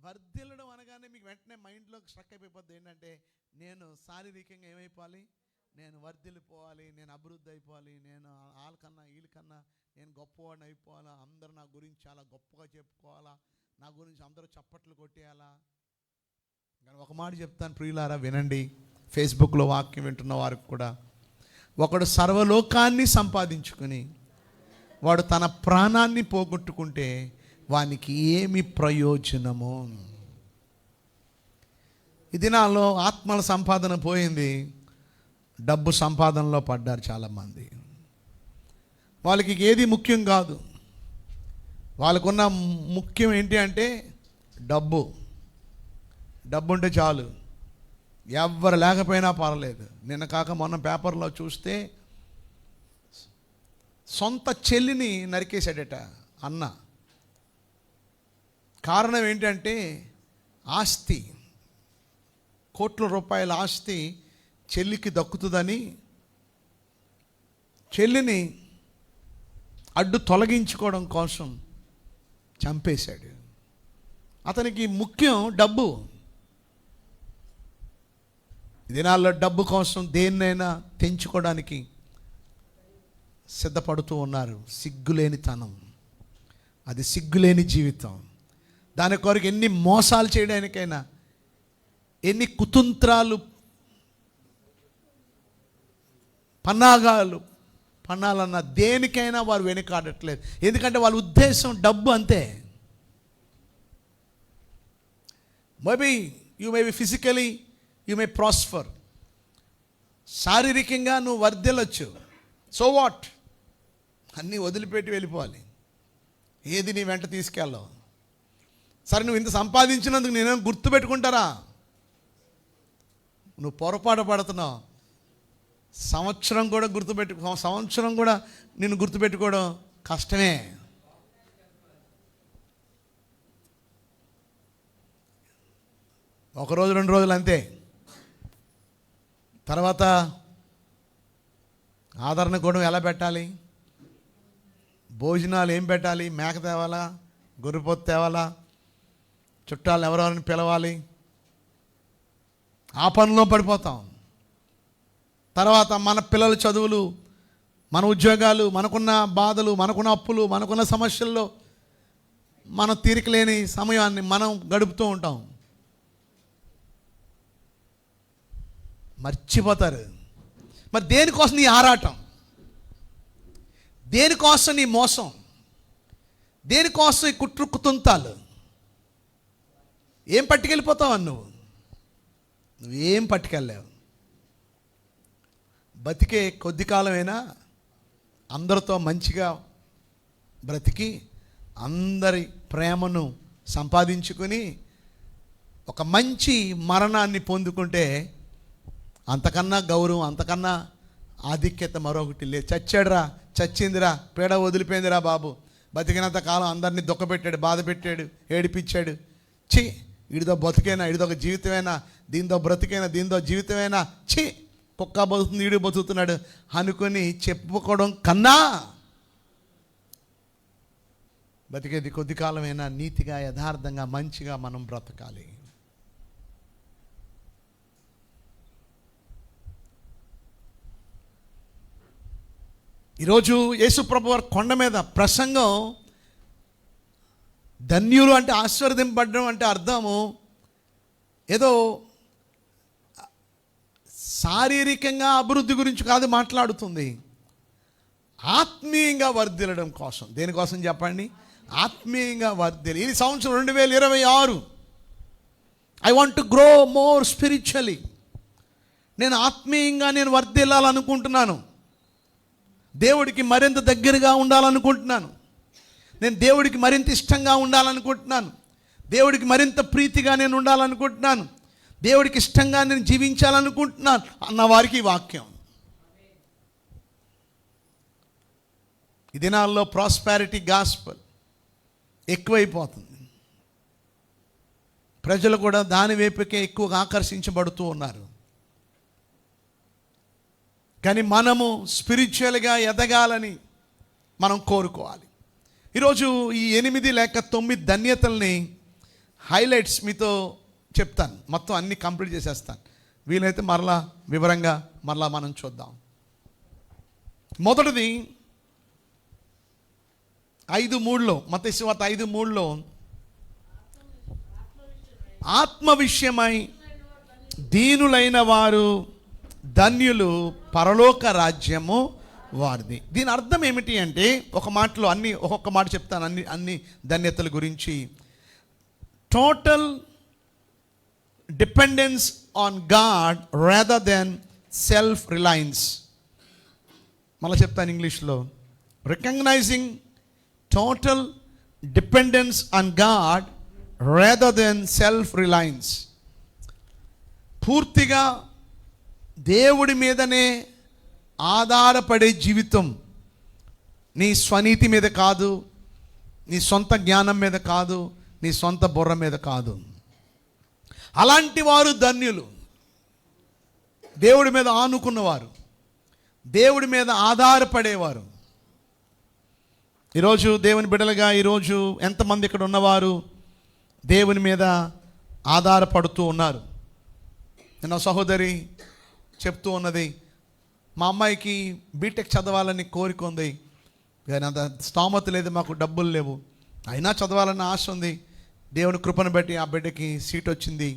వర్ధిల్లడం అనగానే మీకు వెంటనే మైండ్లోకి స్ట్రక్ అయిపోద్ది ఏంటంటే, నేను శారీరకంగా ఏమైపోవాలి, నేను వర్ధిల్లిపోవాలి, నేను అభివృద్ధి అయిపోవాలి, నేను వాళ్ళకన్నా వీళ్ళకన్నా నేను గొప్పవాడిని అయిపోవాలా, అందరూ నా గురించి చాలా గొప్పగా చెప్పుకోవాలా, నా గురించి అందరూ చప్పట్లు కొట్టేయాలా. కానీ ఒక మాట చెప్తాను ప్రియులారా, వినండి. ఫేస్బుక్లో వాక్యం వింటున్న వారికి కూడా, ఒకడు సర్వలోకాన్ని సంపాదించుకుని వాడు తన ప్రాణాన్ని పోగొట్టుకుంటే వానికి ఏమి ప్రయోజనము? ఈ దినాల్లో ఆత్మల సంపాదన పోయింది, డబ్బు సంపాదనలో పడ్డారు చాలామంది. వాళ్ళకి ఏది ముఖ్యం కాదు, వాళ్ళకున్న ముఖ్యం ఏంటి అంటే డబ్బు. డబ్బు ఉంటే చాలు, ఎవ్వరు లేకపోయినా పర్లేదు. నిన్న కాక మొన్న పేపర్లో చూస్తే సొంత చెల్లిని నరికేశాడట అన్న. కారణం ఏంటంటే ఆస్తి, కోట్ల రూపాయల ఆస్తి చెల్లికి దక్కుతుందని చెల్లిని అడ్డు తొలగించుకోవడం కోసం చంపేశాడు. అతనికి ముఖ్యం డబ్బు. దినాల్లో డబ్బు కోసం దేన్నైనా తెంచుకోవడానికి సిద్ధపడుతూ ఉన్నారు. సిగ్గులేనితనం, అది సిగ్గులేని జీవితం. దాని కొరకు ఎన్ని మోసాలు చేయడానికైనా, ఎన్ని కుతంత్రాలు పన్నాలన్నా దేనికైనా వారు వెనుకాడట్లేదు. ఎందుకంటే వాళ్ళ ఉద్దేశం డబ్బు అంతే. Maybe you may be physically you may prosper, శారీరకంగా నువ్వు వర్ధిల్లొచ్చు. So what? అన్నీ వదిలిపెట్టి వెళ్ళిపోవాలి. ఏది నీ వెంట తీసుకెళ్ళవు. సరే, నువ్వు ఇంత సంపాదించినందుకు నేనేం గుర్తుపెట్టుకుంటారా? నువ్వు పొరపాటు పడుతున్నావు. సంవత్సరం కూడా నిన్ను గుర్తుపెట్టుకోవడం కష్టమే. ఒకరోజు 2 రోజులు అంతే. తర్వాత ఆదరణ కూడా ఎలా పెట్టాలి, భోజనాలు ఏం పెట్టాలి, మేక తేవాలా, గొర్రెపోతు తేవాలా, చుట్టాలను ఎవరెవరిని పిలవాలి, ఆ పనిలో పడిపోతాం. తర్వాత మన పిల్లల చదువులు, మన ఉద్యోగాలు, మనకున్న బాధలు, మనకున్న అప్పులు, మనకున్న సమస్యల్లో మనం తీరిక లేని సమయాన్ని మనం గడుపుతూ ఉంటాం. మర్చిపోతారు. మరి దేనికోసం నీ ఆరాటం? దేనికోసం నీ మోసం? దేనికోసం ఈ కుట్రుకుతుంతాలు? ఏం పట్టుకెళ్ళిపోతావు నువ్వేం పట్టుకెళ్ళలేవు. బతికే కొద్ది కాలమైనా అందరితో మంచిగా బ్రతికి అందరి ప్రేమను సంపాదించుకొని ఒక మంచి మరణాన్ని పొందుకుంటే అంతకన్నా గౌరవం, అంతకన్నా ఆధిక్యత మరొకటి లేదు. చచ్చాడురా, చచ్చిందిరా, పీడ వదిలిపోయిందిరా బాబు, బతికినంత కాలం అందరినీ దుఃఖపెట్టాడు, బాధ పెట్టాడు, ఏడిపించాడు. ఛీ, వీడితో బతుకైనా, వీడితో ఒక జీవితమైనా, దీంతో బ్రతికైనా, దీంతో జీవితమైనా, ఛీ కుక్క బతుకుతుంది, వీడు బతుకుతున్నాడు అనుకొని చెప్పుకోవడం కన్నా బతికేది కొద్ది కాలమైనా నీతిగా, యథార్థంగా, మంచిగా మనం బ్రతకాలి. ఈరోజు యేసుప్రభు వారి కొండ మీద ప్రసంగం, ధన్యులు అంటే ఆశీర్వదింపబడడం అంటే అర్థము ఏదో శారీరకంగా అభివృద్ధి గురించి కాదు మాట్లాడుతుంది, ఆత్మీయంగా వర్ధిల్లడం కోసం. దేనికోసం చెప్పండి? ఆత్మీయంగా వర్ధిల్లి. ఈ సంవత్సరం 2026 I want to grow more spiritually. నేను ఆత్మీయంగా నేను వర్ధిల్లాలనుకుంటున్నాను. దేవుడికి మరింత దగ్గరగా ఉండాలనుకుంటున్నాను. నేను దేవుడికి మరింత ఇష్టంగా ఉండాలనుకుంటున్నాను. దేవుడికి మరింత ప్రీతిగా నేను ఉండాలనుకుంటున్నాను. దేవుడికి ఇష్టంగా నేను జీవించాలనుకుంటున్నాను అన్న వారికి వాక్యం. ఈ దినాల్లో ప్రాస్పారిటీ గాస్పెల్ ఎక్కువైపోతుంది. ప్రజలు కూడా దాని వైపుకే ఎక్కువగా ఆకర్షించబడుతూ ఉన్నారు. కానీ మనము స్పిరిచువల్గా ఎదగాలని మనం కోరుకోవాలి. ఈరోజు ఈ 8 లేక 9 ధన్యతల్ని హైలైట్స్ మీతో చెప్తాను, మొత్తం అన్నీ కంప్లీట్ చేసేస్తాను. వీలైతే మరలా వివరంగా మరలా మనం చూద్దాం. మొదటిది 5:3 మత్తయి సువార్త 5:3 ఆత్మ విషయమై దీనులైన వారు ధన్యులు, పరలోక రాజ్యము వారిది. దీని అర్థం ఏమిటి అంటే, ఒక మాటలో ఒక్కొక్క మాట చెప్తాను అన్ని ధన్యతల గురించి. Total dependence on God rather than self reliance. మళ్ళీ చెప్తాను ఇంగ్లీష్లో. Recognising total dependence on God rather than self reliance. పూర్తిగా దేవుడి మీదనే ఆధారపడే జీవితం. నీ స్వనీతి మీద కాదు, నీ సొంత జ్ఞానం మీద కాదు, నీ సొంత బుర్ర మీద కాదు. అలాంటి వారు ధన్యులు. దేవుడి మీద ఆనుకున్నవారు, దేవుడి మీద ఆధారపడేవారు. ఈరోజు దేవుని బిడ్డలుగా ఈరోజు ఎంతమంది ఇక్కడ ఉన్నవారు దేవుని మీద ఆధారపడుతూ ఉన్నారు? నిన్న సహోదరి చెప్తూ ఉన్నది, మా అమ్మాయికి బీటెక్ చదవాలని కోరిక ఉంది, కానీ అంత స్తోమత లేదు, మాకు డబ్బులు లేవు, అయినా చదవాలని ఆశ ఉంది. దేవుని కృపను బట్టి ఆ బిడ్డకి సీట్ వచ్చింది.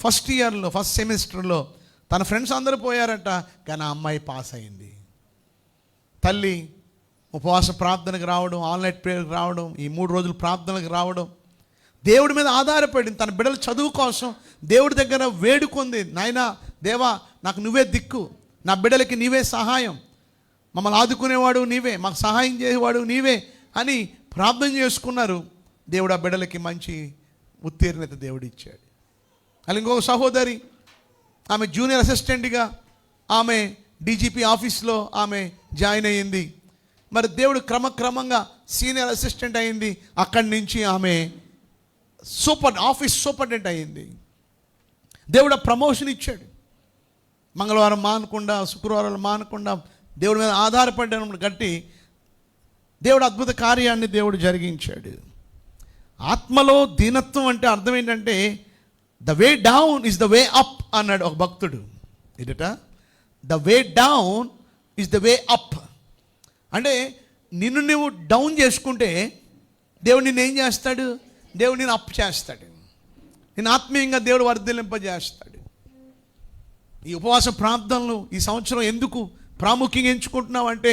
ఫస్ట్ ఇయర్లో ఫస్ట్ సెమిస్టర్లో తన ఫ్రెండ్స్ అందరూ పోయారట, కానీ ఆ అమ్మాయి పాస్ అయింది. తల్లి ఉపవాస ప్రార్థనకు రావడం, ఆన్లైన్ ప్రేయర్కి రావడం, ఈ 3 రోజులు ప్రార్థనకు రావడం, దేవుడి మీద ఆధారపడింది. తన బిడ్డల చదువు కోసం దేవుడి దగ్గర వేడుకుంది. నాయనా దేవా, నాకు నువ్వే దిక్కు, నా బిడ్డలకి నీవే సహాయం, మమ్మల్ని ఆదుకునేవాడు నీవే, మాకు సహాయం చేసేవాడు నీవే అని ప్రార్థన చేసుకున్నారు. దేవుడు ఆ బిడ్డలకి మంచి ఉత్తీర్ణత దేవుడు ఇచ్చాడు. అలా ఇంకొక సహోదరి, ఆమె జూనియర్ అసిస్టెంట్గా ఆమె డీజీపీ ఆఫీస్లో ఆమె జాయిన్ అయ్యింది. మరి దేవుడు క్రమక్రమంగా సీనియర్ అసిస్టెంట్ అయింది. అక్కడి నుంచి ఆమె ఆఫీస్ సూపరింటెండెంట్ అయింది. దేవుడు ప్రమోషన్ ఇచ్చాడు. మంగళవారం మానకుండా, శుక్రవారాలు మానకుండా దేవుడి మీద ఆధారపడడం గట్టి దేవుడు అద్భుత కార్యాన్ని దేవుడు జరిగించాడు. ఆత్మలో దీనత్వం అంటే అర్థం ఏంటంటే, the way down is the way up అన్నాడు ఒక భక్తుడు. ఇదట the way down is the way up అంటే, నిన్ను నువ్వు డౌన్ చేసుకుంటే దేవుడు నిన్ను ఏం చేస్తాడు? దేవుడు నేను అప్ చేస్తాడు. నేను ఆత్మీయంగా దేవుడు వర్ధిల్లింపజేస్తాడు. ఈ ఉపవాస ప్రార్థనలు ఈ సంవత్సరం ఎందుకు ప్రాముఖ్యంగా ఎంచుకుంటున్నాం అంటే,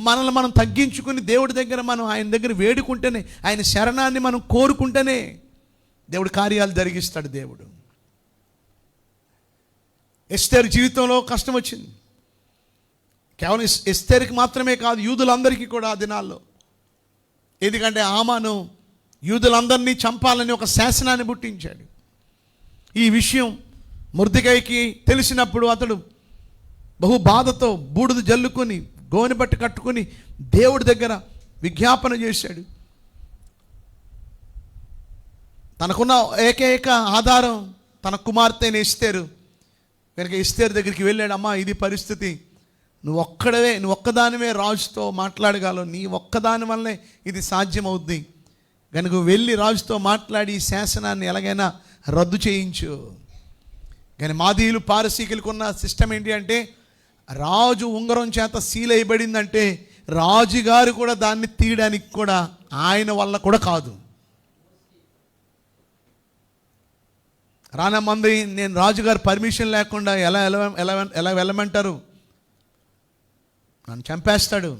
మనల్ని మనం తగ్గించుకుని దేవుడి దగ్గర మనం ఆయన దగ్గర వేడుకుంటేనే, ఆయన శరణాన్ని మనం కోరుకుంటేనే దేవుడు కార్యాలు జరిగిస్తాడు. దేవుడు ఎస్తేరు జీవితంలో కష్టం వచ్చింది. కేవలం ఎస్తేరుకి మాత్రమే కాదు, యూదులందరికీ కూడా ఆ దినాల్లో. ఎందుకంటే హామాను యూదులందరినీ చంపాలని ఒక శాసనాన్ని పుట్టించాడు. ఈ విషయం మొర్దెకైకి తెలిసినప్పుడు అతడు బహు బాధతో బూడిద జల్లుకొని గోనె బట్ట కట్టుకొని దేవుడి దగ్గర విజ్ఞాపన చేశాడు. తనకున్న ఏకైక ఆధారం తన కుమార్తె అయిన ఎస్తేరు కనుక ఎస్తేరు దగ్గరికి వెళ్ళాడు. అమ్మా, ఇది పరిస్థితి, నువ్వు ఒక్కదానివే రాజుతో మాట్లాడగలవు, నీ ఒక్కదాని వల్లనే ఇది సాధ్యమవుద్ది కనుక వెళ్ళి రాజుతో మాట్లాడి ఈ శాసనాన్ని ఎలాగైనా రద్దు చేయించు. కానీ మాదీయులు పారసీకులకు ఉన్న సిస్టమ్ ఏంటి అంటే, రాజు ఉంగరం చేత సీల్ వేయబడిందంటే రాజుగారు కూడా దాన్ని తీయడానికి కూడా ఆయన వల్ల కూడా కాదు. రానమంది నేను రాజుగారు పర్మిషన్ లేకుండా ఎలా వెళ్ళమంటారు? నన్ను చంపేస్తాడు,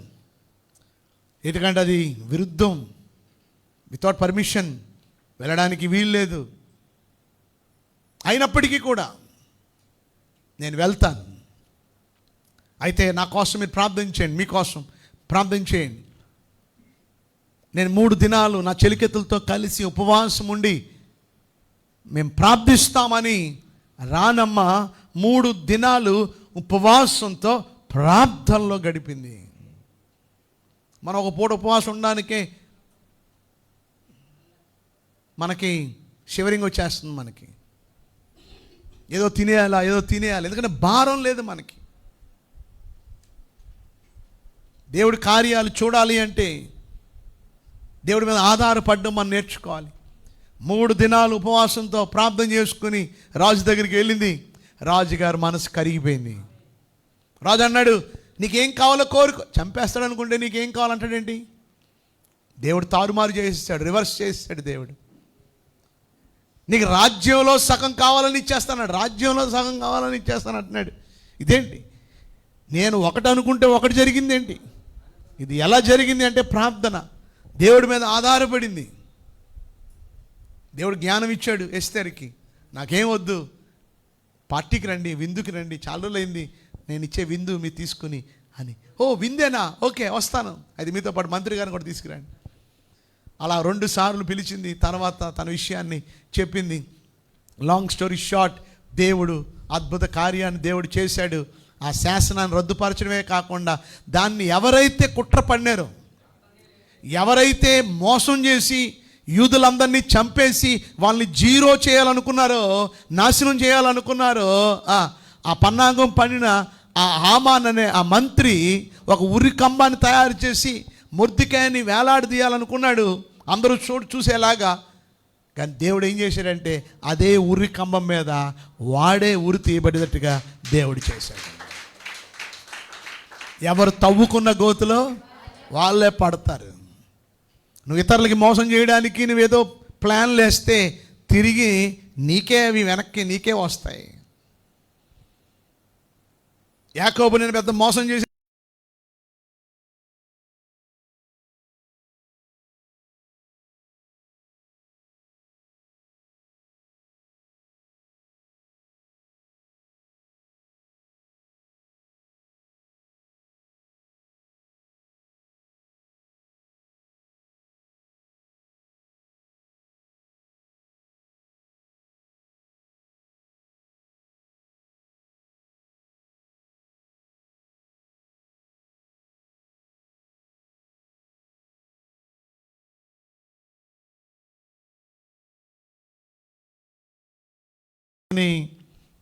ఎందుకంటే అది విరుద్ధం. వితౌట్ పర్మిషన్ వెళ్ళడానికి వీలు లేదు. అయినప్పటికీ కూడా నేను వెళ్తాను. అయితే నా కోసం మీరు ప్రార్థన చేయండి, మీకోసం ప్రార్థన చేయండి. నేను 3 దినాలు నా చెలికెత్తులతో కలిసి ఉపవాసం ఉండి మేము ప్రార్థిస్తామని రానమ్మ 3 దినాలు ఉపవాసంతో ప్రార్థనలో గడిపింది. మనం ఒక పూట ఉపవాసం ఉండడానికే మనకి షివరింగ్ వచ్చేస్తుంది. మనకి ఏదో తినేయాలి, ఎందుకంటే భారం లేదు మనకి. దేవుడి కార్యాలు చూడాలి అంటే దేవుడి మీద ఆధారపడడం మనం నేర్చుకోవాలి. 3 దినాలు ఉపవాసంతో ప్రార్థన చేసుకుని రాజు దగ్గరికి వెళ్ళింది. రాజుగారు మనసు కరిగిపోయింది. రాజు అన్నాడు, నీకేం కావాలో కోరుకో. చంపేస్తాడు అనుకుంటే నీకేం కావాలంటాడేంటి? దేవుడు తారుమారు చేసేసాడు, రివర్స్ చేసేసాడు దేవుడు. నీకు రాజ్యంలో సగం కావాలని ఇచ్చేస్తాడు, రాజ్యంలో సగం కావాలని ఇచ్చేస్తాను అంటున్నాడు. ఇదేంటి? నేను ఒకటి అనుకుంటే ఒకటి జరిగింది ఏంటి? ఇది ఎలా జరిగింది అంటే ప్రార్థన, దేవుడి మీద ఆధారపడింది. దేవుడు జ్ఞానం ఇచ్చాడు ఎస్తేర్కి. నాకేం వద్దు, పార్టీకి రండి, విందుకి రండి, చాలా రోజులైంది, నేను ఇచ్చే విందు మీరు తీసుకుని అని. ఓ విందేనా, ఓకే వస్తాను, అది మీతో పాటు మంత్రి గారిని కూడా తీసుకురండి. అలా 2 సార్లు పిలిచింది. తర్వాత తన విషయాన్ని చెప్పింది. లాంగ్ స్టోరీ షార్ట్, దేవుడు అద్భుత కార్యాన్ని దేవుడు చేశాడు. ఆ శాసనాన్ని రద్దుపరచడమే కాకుండా దాన్ని ఎవరైతే కుట్ర పన్నారో, ఎవరైతే మోసం చేసి యూదులందరినీ చంపేసి వాళ్ళని జీరో చేయాలనుకున్నారో, నాశనం చేయాలనుకున్నారో, ఆ పన్నాగం పడిన ఆ హామాన్ అనే ఆ మంత్రి ఒక ఉరి కంబాన్ని తయారు చేసి మొర్దెకాయిని వేలాడదీయాలనుకున్నాడు, అందరూ చూసేలాగా. కానీ దేవుడు ఏం చేశాడంటే అదే ఉరి కంబం మీద వాడే ఉరి తీయబడినట్టుగా దేవుడు చేశాడు. ఎవరు తవ్వుకున్న గోతులో వాళ్ళే పడతారు. నువ్వు ఇతరులకి మోసం చేయడానికి నువ్వేదో ప్లాన్లు వేస్తే తిరిగి నీకే అవి వెనక్కి నీకే వస్తాయి. యాకోబు నేను పెద్ద మోసం చేసి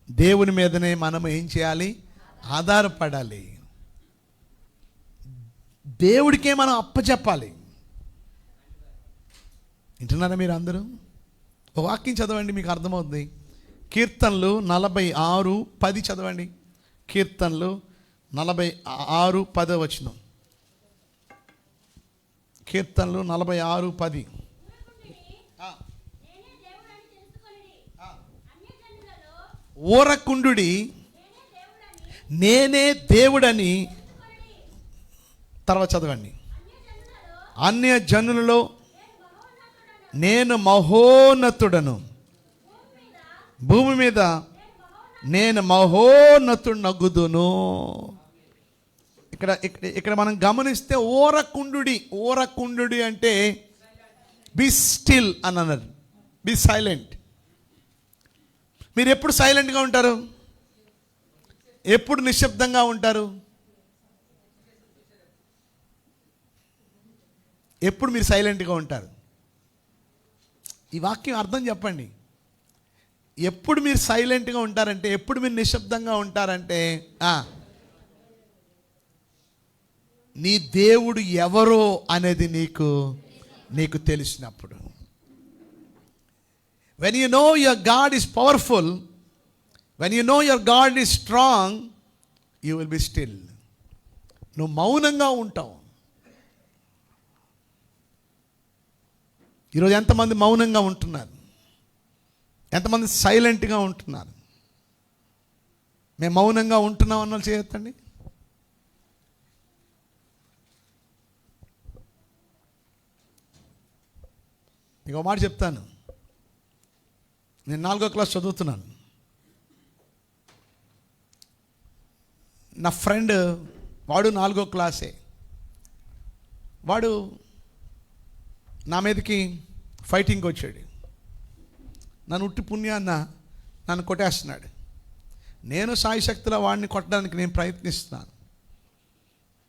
దేవుని మీదనే మనం ఏం చేయాలి? ఆధారపడాలి. దేవుడికే మనం అప్పచెప్పాలి. వింటున్నారా మీరు అందరూ? ఒక వాక్యం చదవండి, మీకు అర్థమవుతుంది. కీర్తనలు 46:10 చదవండి. కీర్తనలు 46:10 వచనం. కీర్తనలు 46:10. ఊరకుండుడి, నేనే దేవుడని. తర్వాత చదవండి. అన్య జనులలో నేను మహోన్నతుడను, భూమి మీద నేను మహోన్నతుడనగుదును. ఇక్కడ మనం గమనిస్తే ఊరకుండుడి అంటే బి స్టిల్ అని అన్నారు. Be silent. మీరు ఎప్పుడు సైలెంట్గా ఉంటారు? ఎప్పుడు నిశ్శబ్దంగా ఉంటారు? ఎప్పుడు మీరు సైలెంట్గా ఉంటారు? ఈ వాక్యం అర్థం చెప్పండి. ఎప్పుడు మీరు సైలెంట్గా ఉంటారంటే, ఎప్పుడు మీరు నిశ్శబ్దంగా ఉంటారంటే, నీ దేవుడు ఎవరో అనేది నీకు తెలిసినప్పుడు. When you know your God is powerful, when you know your God is strong, you will be still. నువ్వు మౌనంగా ఉంటావు. ఈరోజు ఎంతమంది మౌనంగా ఉంటున్నారు? ఎంతమంది సైలెంట్గా ఉంటున్నారు? మేము మౌనంగా ఉంటున్నాం అన్నది చేయొద్దండి. మీకు ఒక మాట చెప్తాను. నేను 4వ క్లాస్ చదువుతున్నాను. నా ఫ్రెండ్ వాడు 4వ క్లాసే. వాడు నా మీదకి ఫైటింగ్కి వచ్చాడు. నన్ను ఉట్టి పుణ్యాన్న నన్ను కొట్టేస్తున్నాడు. నేను సాయశక్తిలో వాడిని కొట్టడానికి నేను ప్రయత్నిస్తున్నాను.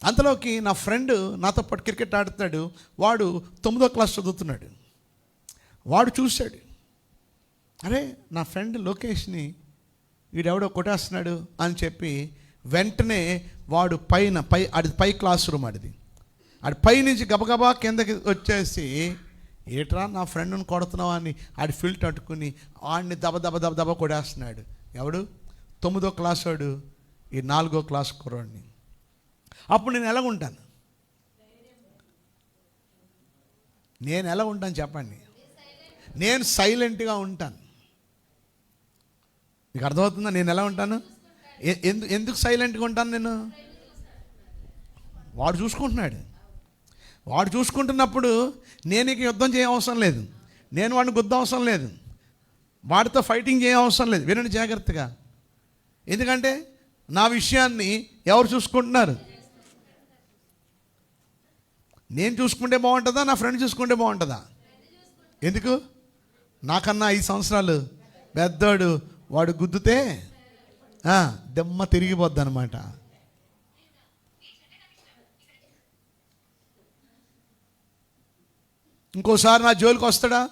అంతలోకి నా ఫ్రెండ్ నాతో పాటు క్రికెట్ ఆడుతున్నాడు. వాడు 9వ క్లాస్ చదువుతున్నాడు. వాడు చూశాడు, అరే నా ఫ్రెండ్ లోకేష్ని వీడెవడో కొట్టేస్తున్నాడు అని చెప్పి వెంటనే వాడు పై క్లాస్ రూమ్, ఆడి పై నుంచి గబగబా కిందకి వచ్చేసి ఏట్రా నా ఫ్రెండ్ని కొడుతున్నావా అని ఆడి ఫిల్ట్ అట్టుకుని ఆడిని దబ కొడేస్తున్నాడు. ఎవడు? 9వ క్లాస్ వాడు ఈ 4వ క్లాస్ కుర్రాడిని. అప్పుడు నేను ఎలా ఉంటాను? నేను ఎలా ఉంటాను చెప్పండి? నేను సైలెంట్గా ఉంటాను. మీకు అర్థమవుతుందా నేను ఎలా ఉంటాను? ఎందుకు సైలెంట్గా ఉంటాను నేను? వాడు చూసుకుంటున్నాడు. వాడు చూసుకుంటున్నప్పుడు నేను ఇక యుద్ధం చేయవసరం లేదు, నేను వాడిని గుద్దవసరం లేదు, వాడితో ఫైటింగ్ చేయవసరం లేదు. వినండి జాగ్రత్తగా. ఎందుకంటే నా విషయాన్ని ఎవరు చూసుకుంటున్నారు? నేను చూసుకుంటే బాగుంటుందా, నా ఫ్రెండ్ చూసుకుంటే బాగుంటుందా? ఎందుకు? నాకన్నా 5 సంవత్సరాలు పెద్దోడు, వాడు గుద్దుతే దెమ్మ తిరిగిపోద్ది అనమాట. ఇంకోసారి నా జోలికి వస్తాడా?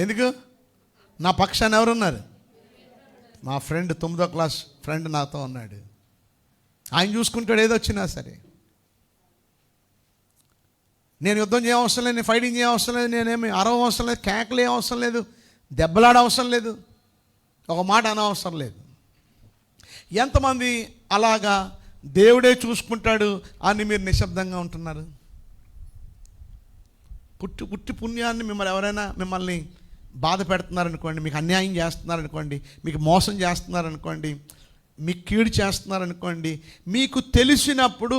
ఎందుకు? నా పక్షాన్ని ఎవరున్నారు? మా ఫ్రెండ్ 9వ క్లాస్ ఫ్రెండ్ నాతో ఉన్నాడు. ఆయన చూసుకుంటాడు ఏదొచ్చినా సరే. నేను యుద్ధం చేయవసరం లేదు, నేను ఫైటింగ్ చేయవసరం లేదు, నేనేమి అరవసరం లేదు, కేకలు అవసరం లేదు, దెబ్బలాడ అవసరం లేదు, ఒక మాట అనవసరం లేదు. ఎంతమంది అలాగా దేవుడే చూసుకుంటాడు అని మీరు నిశ్శబ్దంగా ఉంటున్నారు? పుట్టి పుణ్యాన్ని మిమ్మల్ని బాధ పెడుతున్నారనుకోండి, మీకు అన్యాయం చేస్తున్నారనుకోండి, మీకు మోసం చేస్తున్నారనుకోండి, మీకు కీడు చేస్తున్నారనుకోండి, మీకు తెలిసినప్పుడు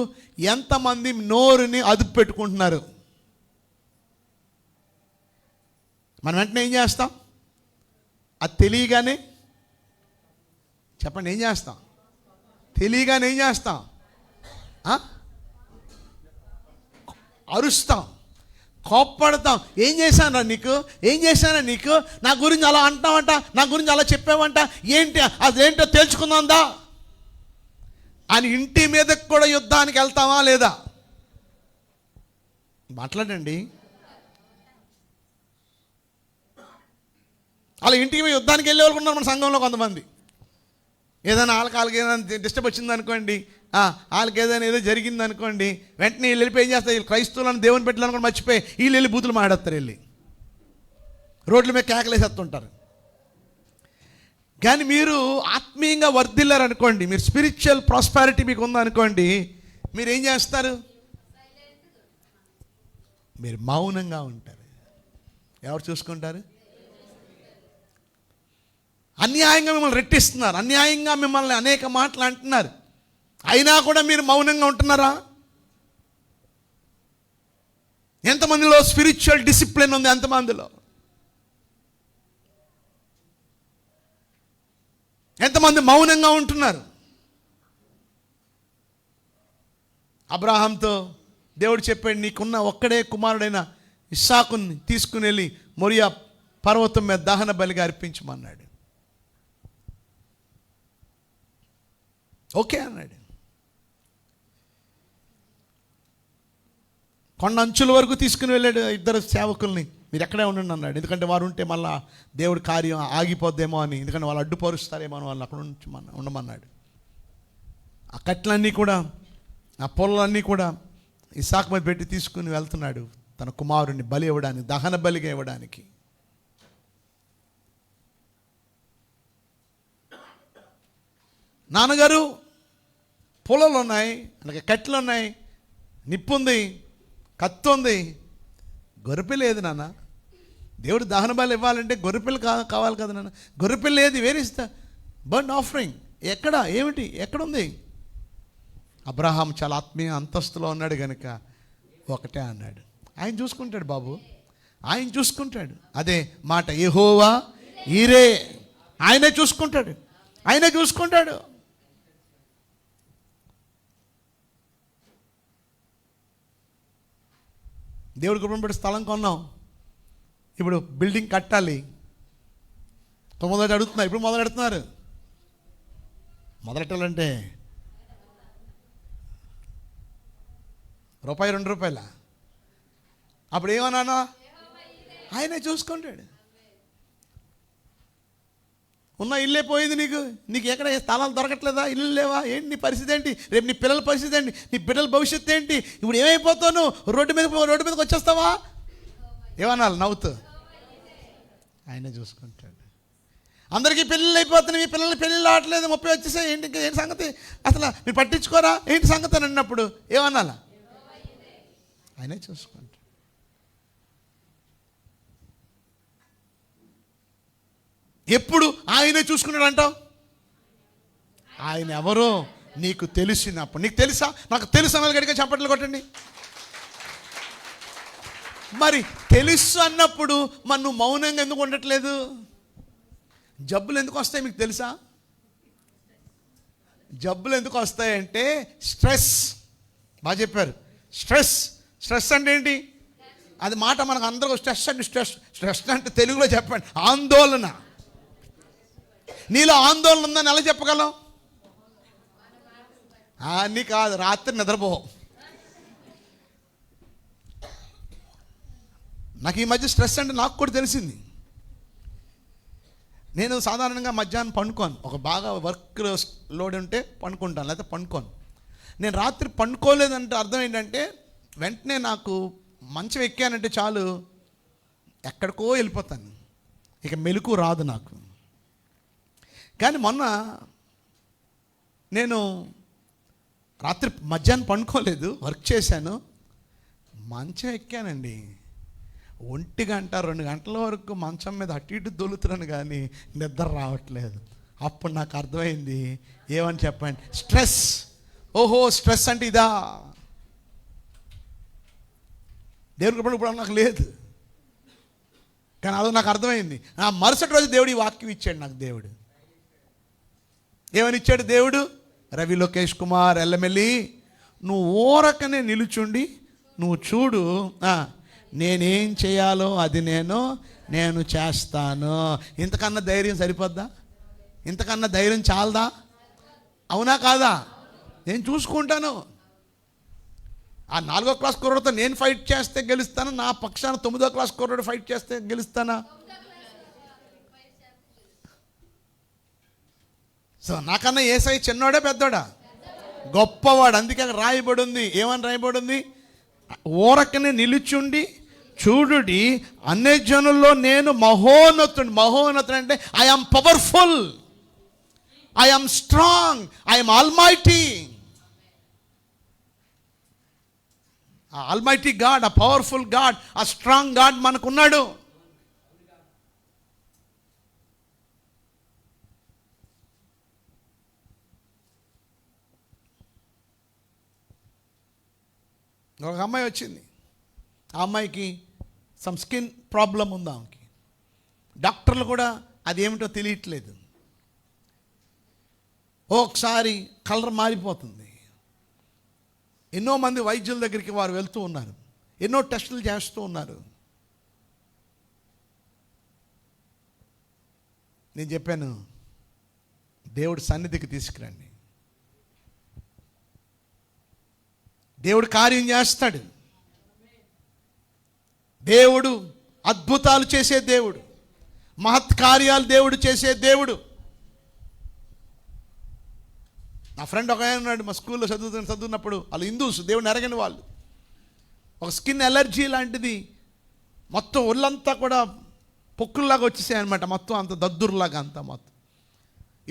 ఎంతమంది నోరుని అదుపు పెట్టుకుంటున్నారు? మనం వెంటనే ఏం చేస్తాం? అది తెలియగానే చెప్పండి, ఏం చేస్తాం? తెలియగానే ఏం చేస్తాం? అరుస్తాం, కోప్పడతాం. ఏం చేశానా నీకు, ఏం చేశానా నీకు, నా గురించి అలా అంటావంట, నా గురించి అలా చెప్పావంట, ఏంటి అదేంటో తేల్చుకుందా అని ఇంటి మీదకి కూడా యుద్ధానికి వెళ్తావా లేదా? మాట్లాడండి. అలా ఇంటికి మీద యుద్ధానికి వెళ్ళే వాళ్ళు ఉన్నారు మన సంఘంలో కొంతమంది. ఏదైనా వాళ్ళకి ఏదైనా డిస్టర్బ్ వచ్చిందనుకోండి, వాళ్ళకి ఏదైనా ఏదో జరిగిందనుకోండి, వెంటనే వీళ్ళు వెళ్ళిపోయి ఏం చేస్తారు? వీళ్ళు క్రైస్తవులను దేవుని పెట్టాలనుకోండి మర్చిపోయి వీళ్ళు వెళ్ళి బూతులు మాడేస్తారు, వెళ్ళి రోడ్ల మీద కేకలేసేస్తుంటారు. కానీ మీరు ఆత్మీయంగా వర్ధిల్లారనుకోండి, మీరు స్పిరిచువల్ ప్రాస్పారిటీ మీకు ఉందనుకోండి, మీరు ఏం చేస్తారు? మీరు మౌనంగా ఉంటారు. ఎవరు చూసుకుంటారు? అన్యాయంగా మిమ్మల్ని రెట్టిస్తున్నారు, అన్యాయంగా మిమ్మల్ని అనేక మాటలు అంటున్నారు, అయినా కూడా మీరు మౌనంగా ఉంటున్నారా? ఎంతమందిలో స్పిరిచువల్ డిసిప్లిన్ ఉంది? ఎంతమందిలో? ఎంతమంది మౌనంగా ఉంటున్నారు? అబ్రాహాంతో దేవుడు చెప్పాడు, నీకున్న ఒక్కడే కుమారుడైన ఇస్సాకుని తీసుకుని వెళ్ళి మొరియా పర్వతం మీద దహన బలిగా అర్పించమన్నాడు. ఓకే అన్నాడు. కొండ అంచుల వరకు తీసుకుని వెళ్ళాడు 2 సేవకుల్ని, మీరు ఎక్కడే ఉండండి అన్నాడు. ఎందుకంటే వారు ఉంటే మళ్ళా దేవుడి కార్యం ఆగిపోద్దేమో అని, ఎందుకంటే వాళ్ళు అడ్డుపరుస్తారేమో అని వాళ్ళు అక్కడ ఉండమన్నాడు. ఆ కట్లన్నీ కూడా, ఆ పొలాలన్నీ కూడా ఇస్సాకు మీద పెట్టి తీసుకుని వెళ్తున్నాడు తన కుమారుడిని బలి ఇవ్వడానికి, దహన బలిగా ఇవ్వడానికి. నాన్నగారు పొలాలు ఉన్నాయి, అలాగే కట్టెలు ఉన్నాయి, నిప్పు ఉంది, కత్తి ఉంది, గొర్రెపిల్ల ఏది నాన్న? దేవుడు దహన బలి ఇవ్వాలంటే గొర్రెపిల్ల కావాలి కదా నాన్న. గొర్రెపిల్ల ఏది? Where is the burn offering? ఎక్కడ, ఏమిటి, ఎక్కడుంది? అబ్రహాం చాలా ఆత్మీయ అంతస్తులో ఉన్నాడు కనుక ఒకటే అన్నాడు. ఆయన చూసుకుంటాడు బాబు, ఆయన చూసుకుంటాడు. అదే మాట, యెహోవా ఈరే, ఆయనే చూసుకుంటాడు, ఆయనే చూసుకుంటాడు. దేవుడి కృపను స్థలం కొన్నాం, ఇప్పుడు బిల్డింగ్ కట్టాలి. మొదటి అడుగుతున్నారు, ఇప్పుడు మొదలెడుతున్నారు. మొదలెట్టాలంటే రూపాయి 2 రూపాయల, అప్పుడు ఏమన్నా ఆయనే చూసుకుంటాడు. ఉన్న ఇల్లే పోయింది, నీకు ఎక్కడ స్థలాలు దొరకట్లేదా? ఇల్లు లేవా? ఏంటి నీ పరిస్థితి ఏంటి? రేపు నీ పిల్లల పరిస్థితి ఏంటి? నీ బిడ్డల భవిష్యత్తు ఏంటి? ఇప్పుడు ఏమైపోతావు? రోడ్డు మీదకి వచ్చేస్తావా? ఏమనాలి నవ్వుతూ? ఆయనే చూసుకుంటాడు. అందరికీ పెళ్ళిళ్ళు అయిపోతున్నాయి, మీ పిల్లలు పెళ్ళిళ్ళు ఆడలేదు, 30 వచ్చేసాయి, ఏంటి ఇంకా ఏంటి సంగతి, అసలు మీరు పట్టించుకోరా ఏంటి సంగతి అని అన్నప్పుడు ఏమనాలా? ఆయనే చూసుకుంటాడు. ఎప్పుడు ఆయనే చూసుకున్నాడు అంటావు? ఆయన ఎవరో నీకు తెలిసినప్పుడు. నీకు తెలుసా? నాకు తెలుసు అన్నది గడిగా చప్పట్లు కొట్టండి. మరి తెలుసు అన్నప్పుడు మరి నువ్వు మౌనంగా ఎందుకు ఉండట్లేదు? జబ్బులు ఎందుకు వస్తాయి మీకు తెలుసా? జబ్బులు ఎందుకు వస్తాయంటే స్ట్రెస్. బాగా చెప్పారు. స్ట్రెస్. స్ట్రెస్ అంటే ఏంటి? అది మాట మనకు అందరూ స్ట్రెస్ అంటే స్ట్రెస్ అంటే తెలుగులో చెప్పండి, ఆందోళన. నీలో ఆందోళన ఉందని ఎలా చెప్పగలం? అన్నీ కాదు, రాత్రి నిద్రపో. నాకు ఈ మధ్య స్ట్రెస్ అంటే నాకు కూడా తెలిసింది. నేను సాధారణంగా మధ్యాహ్నం పండుకోను. ఒక బాగా వర్క్ లోడ్ ఉంటే పండుకుంటాను, లేకపోతే పండుకోను. నేను రాత్రి పండుకోలేదంటే అర్థం ఏంటంటే వెంటనే నాకు మంచం ఎక్కానంటే చాలు ఎక్కడికో వెళ్ళిపోతాను, ఇక మెలకు రాదు నాకు. కానీ మొన్న నేను రాత్రి మధ్యాహ్నం పండుకోలేదు, వర్క్ చేశాను, మంచం ఎక్కానండి. 1 గంట 2 గంటల వరకు మంచం మీద అటు ఇటు దొలుతున్నాను కానీ నిద్ర రావట్లేదు. అప్పుడు నాకు అర్థమైంది. ఏమని చెప్పండి? స్ట్రెస్. ఓహో, స్ట్రెస్ అంటే ఇదా? దేవునికి ఇప్పుడు నాకు లేదు, కానీ అది నాకు అర్థమైంది. ఆ మరుసటి రోజు దేవుడు ఈ వాక్యం ఇచ్చాడు నాకు. దేవుడు ఏమని ఇచ్చాడు? దేవుడు, రవి లోకేష్ కుమార్ ఎల్లమెల్లి, నువ్వు ఊరకనే నిలుచుండి నువ్వు చూడు, నేనేం చేయాలో అది నేను చేస్తాను. ఇంతకన్నా ధైర్యం సరిపోద్దా? ఇంతకన్నా ధైర్యం చాలదా? అవునా కాదా? నేను చూసుకుంటాను. ఆ 4వ క్లాస్ కుర్రోడితో నేను ఫైట్ చేస్తే గెలుస్తాను, నా పక్షాన 9వ క్లాస్ కుర్రోడు ఫైట్ చేస్తే గెలుస్తానా? సో నాకన్నా యేసయ్య చిన్నోడా పెద్దోడా? గొప్పవాడు. అందుకే రాయబడి ఉంది. ఏమని రాయబడి ఉంది? ఊరకనే నిలుచుండి చూడుడి, అన్ని జనుల్లో నేను మహోన్నతుడు. మహోన్నతుడు అంటే I am powerful, I am strong, I am almighty. ఆ ఆల్మైటీ గాడ్, ఆ పవర్ఫుల్ గాడ్, ఆ స్ట్రాంగ్ గాడ్ మనకున్నాడు. ఒక అమ్మాయి వచ్చింది. ఆ అమ్మాయికి సమ్ స్కిన్ ప్రాబ్లం ఉంది. ఆమెకి డాక్టర్లు కూడా అది ఏమిటో తెలియట్లేదు. ఒకసారి కలర్ మారిపోతుంది. ఎన్నో మంది వైద్యుల దగ్గరికి వారు వెళ్తూ ఉన్నారు, ఎన్నో టెస్టులు చేస్తూ ఉన్నారు. నేను చెప్పాను, దేవుడి సన్నిధికి తీసుకురండి, దేవుడు కార్యం చేస్తాడు. దేవుడు అద్భుతాలు చేసే దేవుడు, మహత్ కార్యాలు దేవుడు చేసే దేవుడు. నా ఫ్రెండ్ ఒక ఆయన ఉన్నాడు, మా స్కూల్లో చదువుతున్నప్పుడు, వాళ్ళు హిందూస్, దేవుడిని ఎరగని వాళ్ళు. ఒక స్కిన్ ఎలర్జీ లాంటిది, మొత్తం ఒళ్ళంతా కూడా పొక్కుల్లాగా వచ్చేసాయి అనమాట, మొత్తం అంత దద్దుర్లాగా అంతా. మొత్తం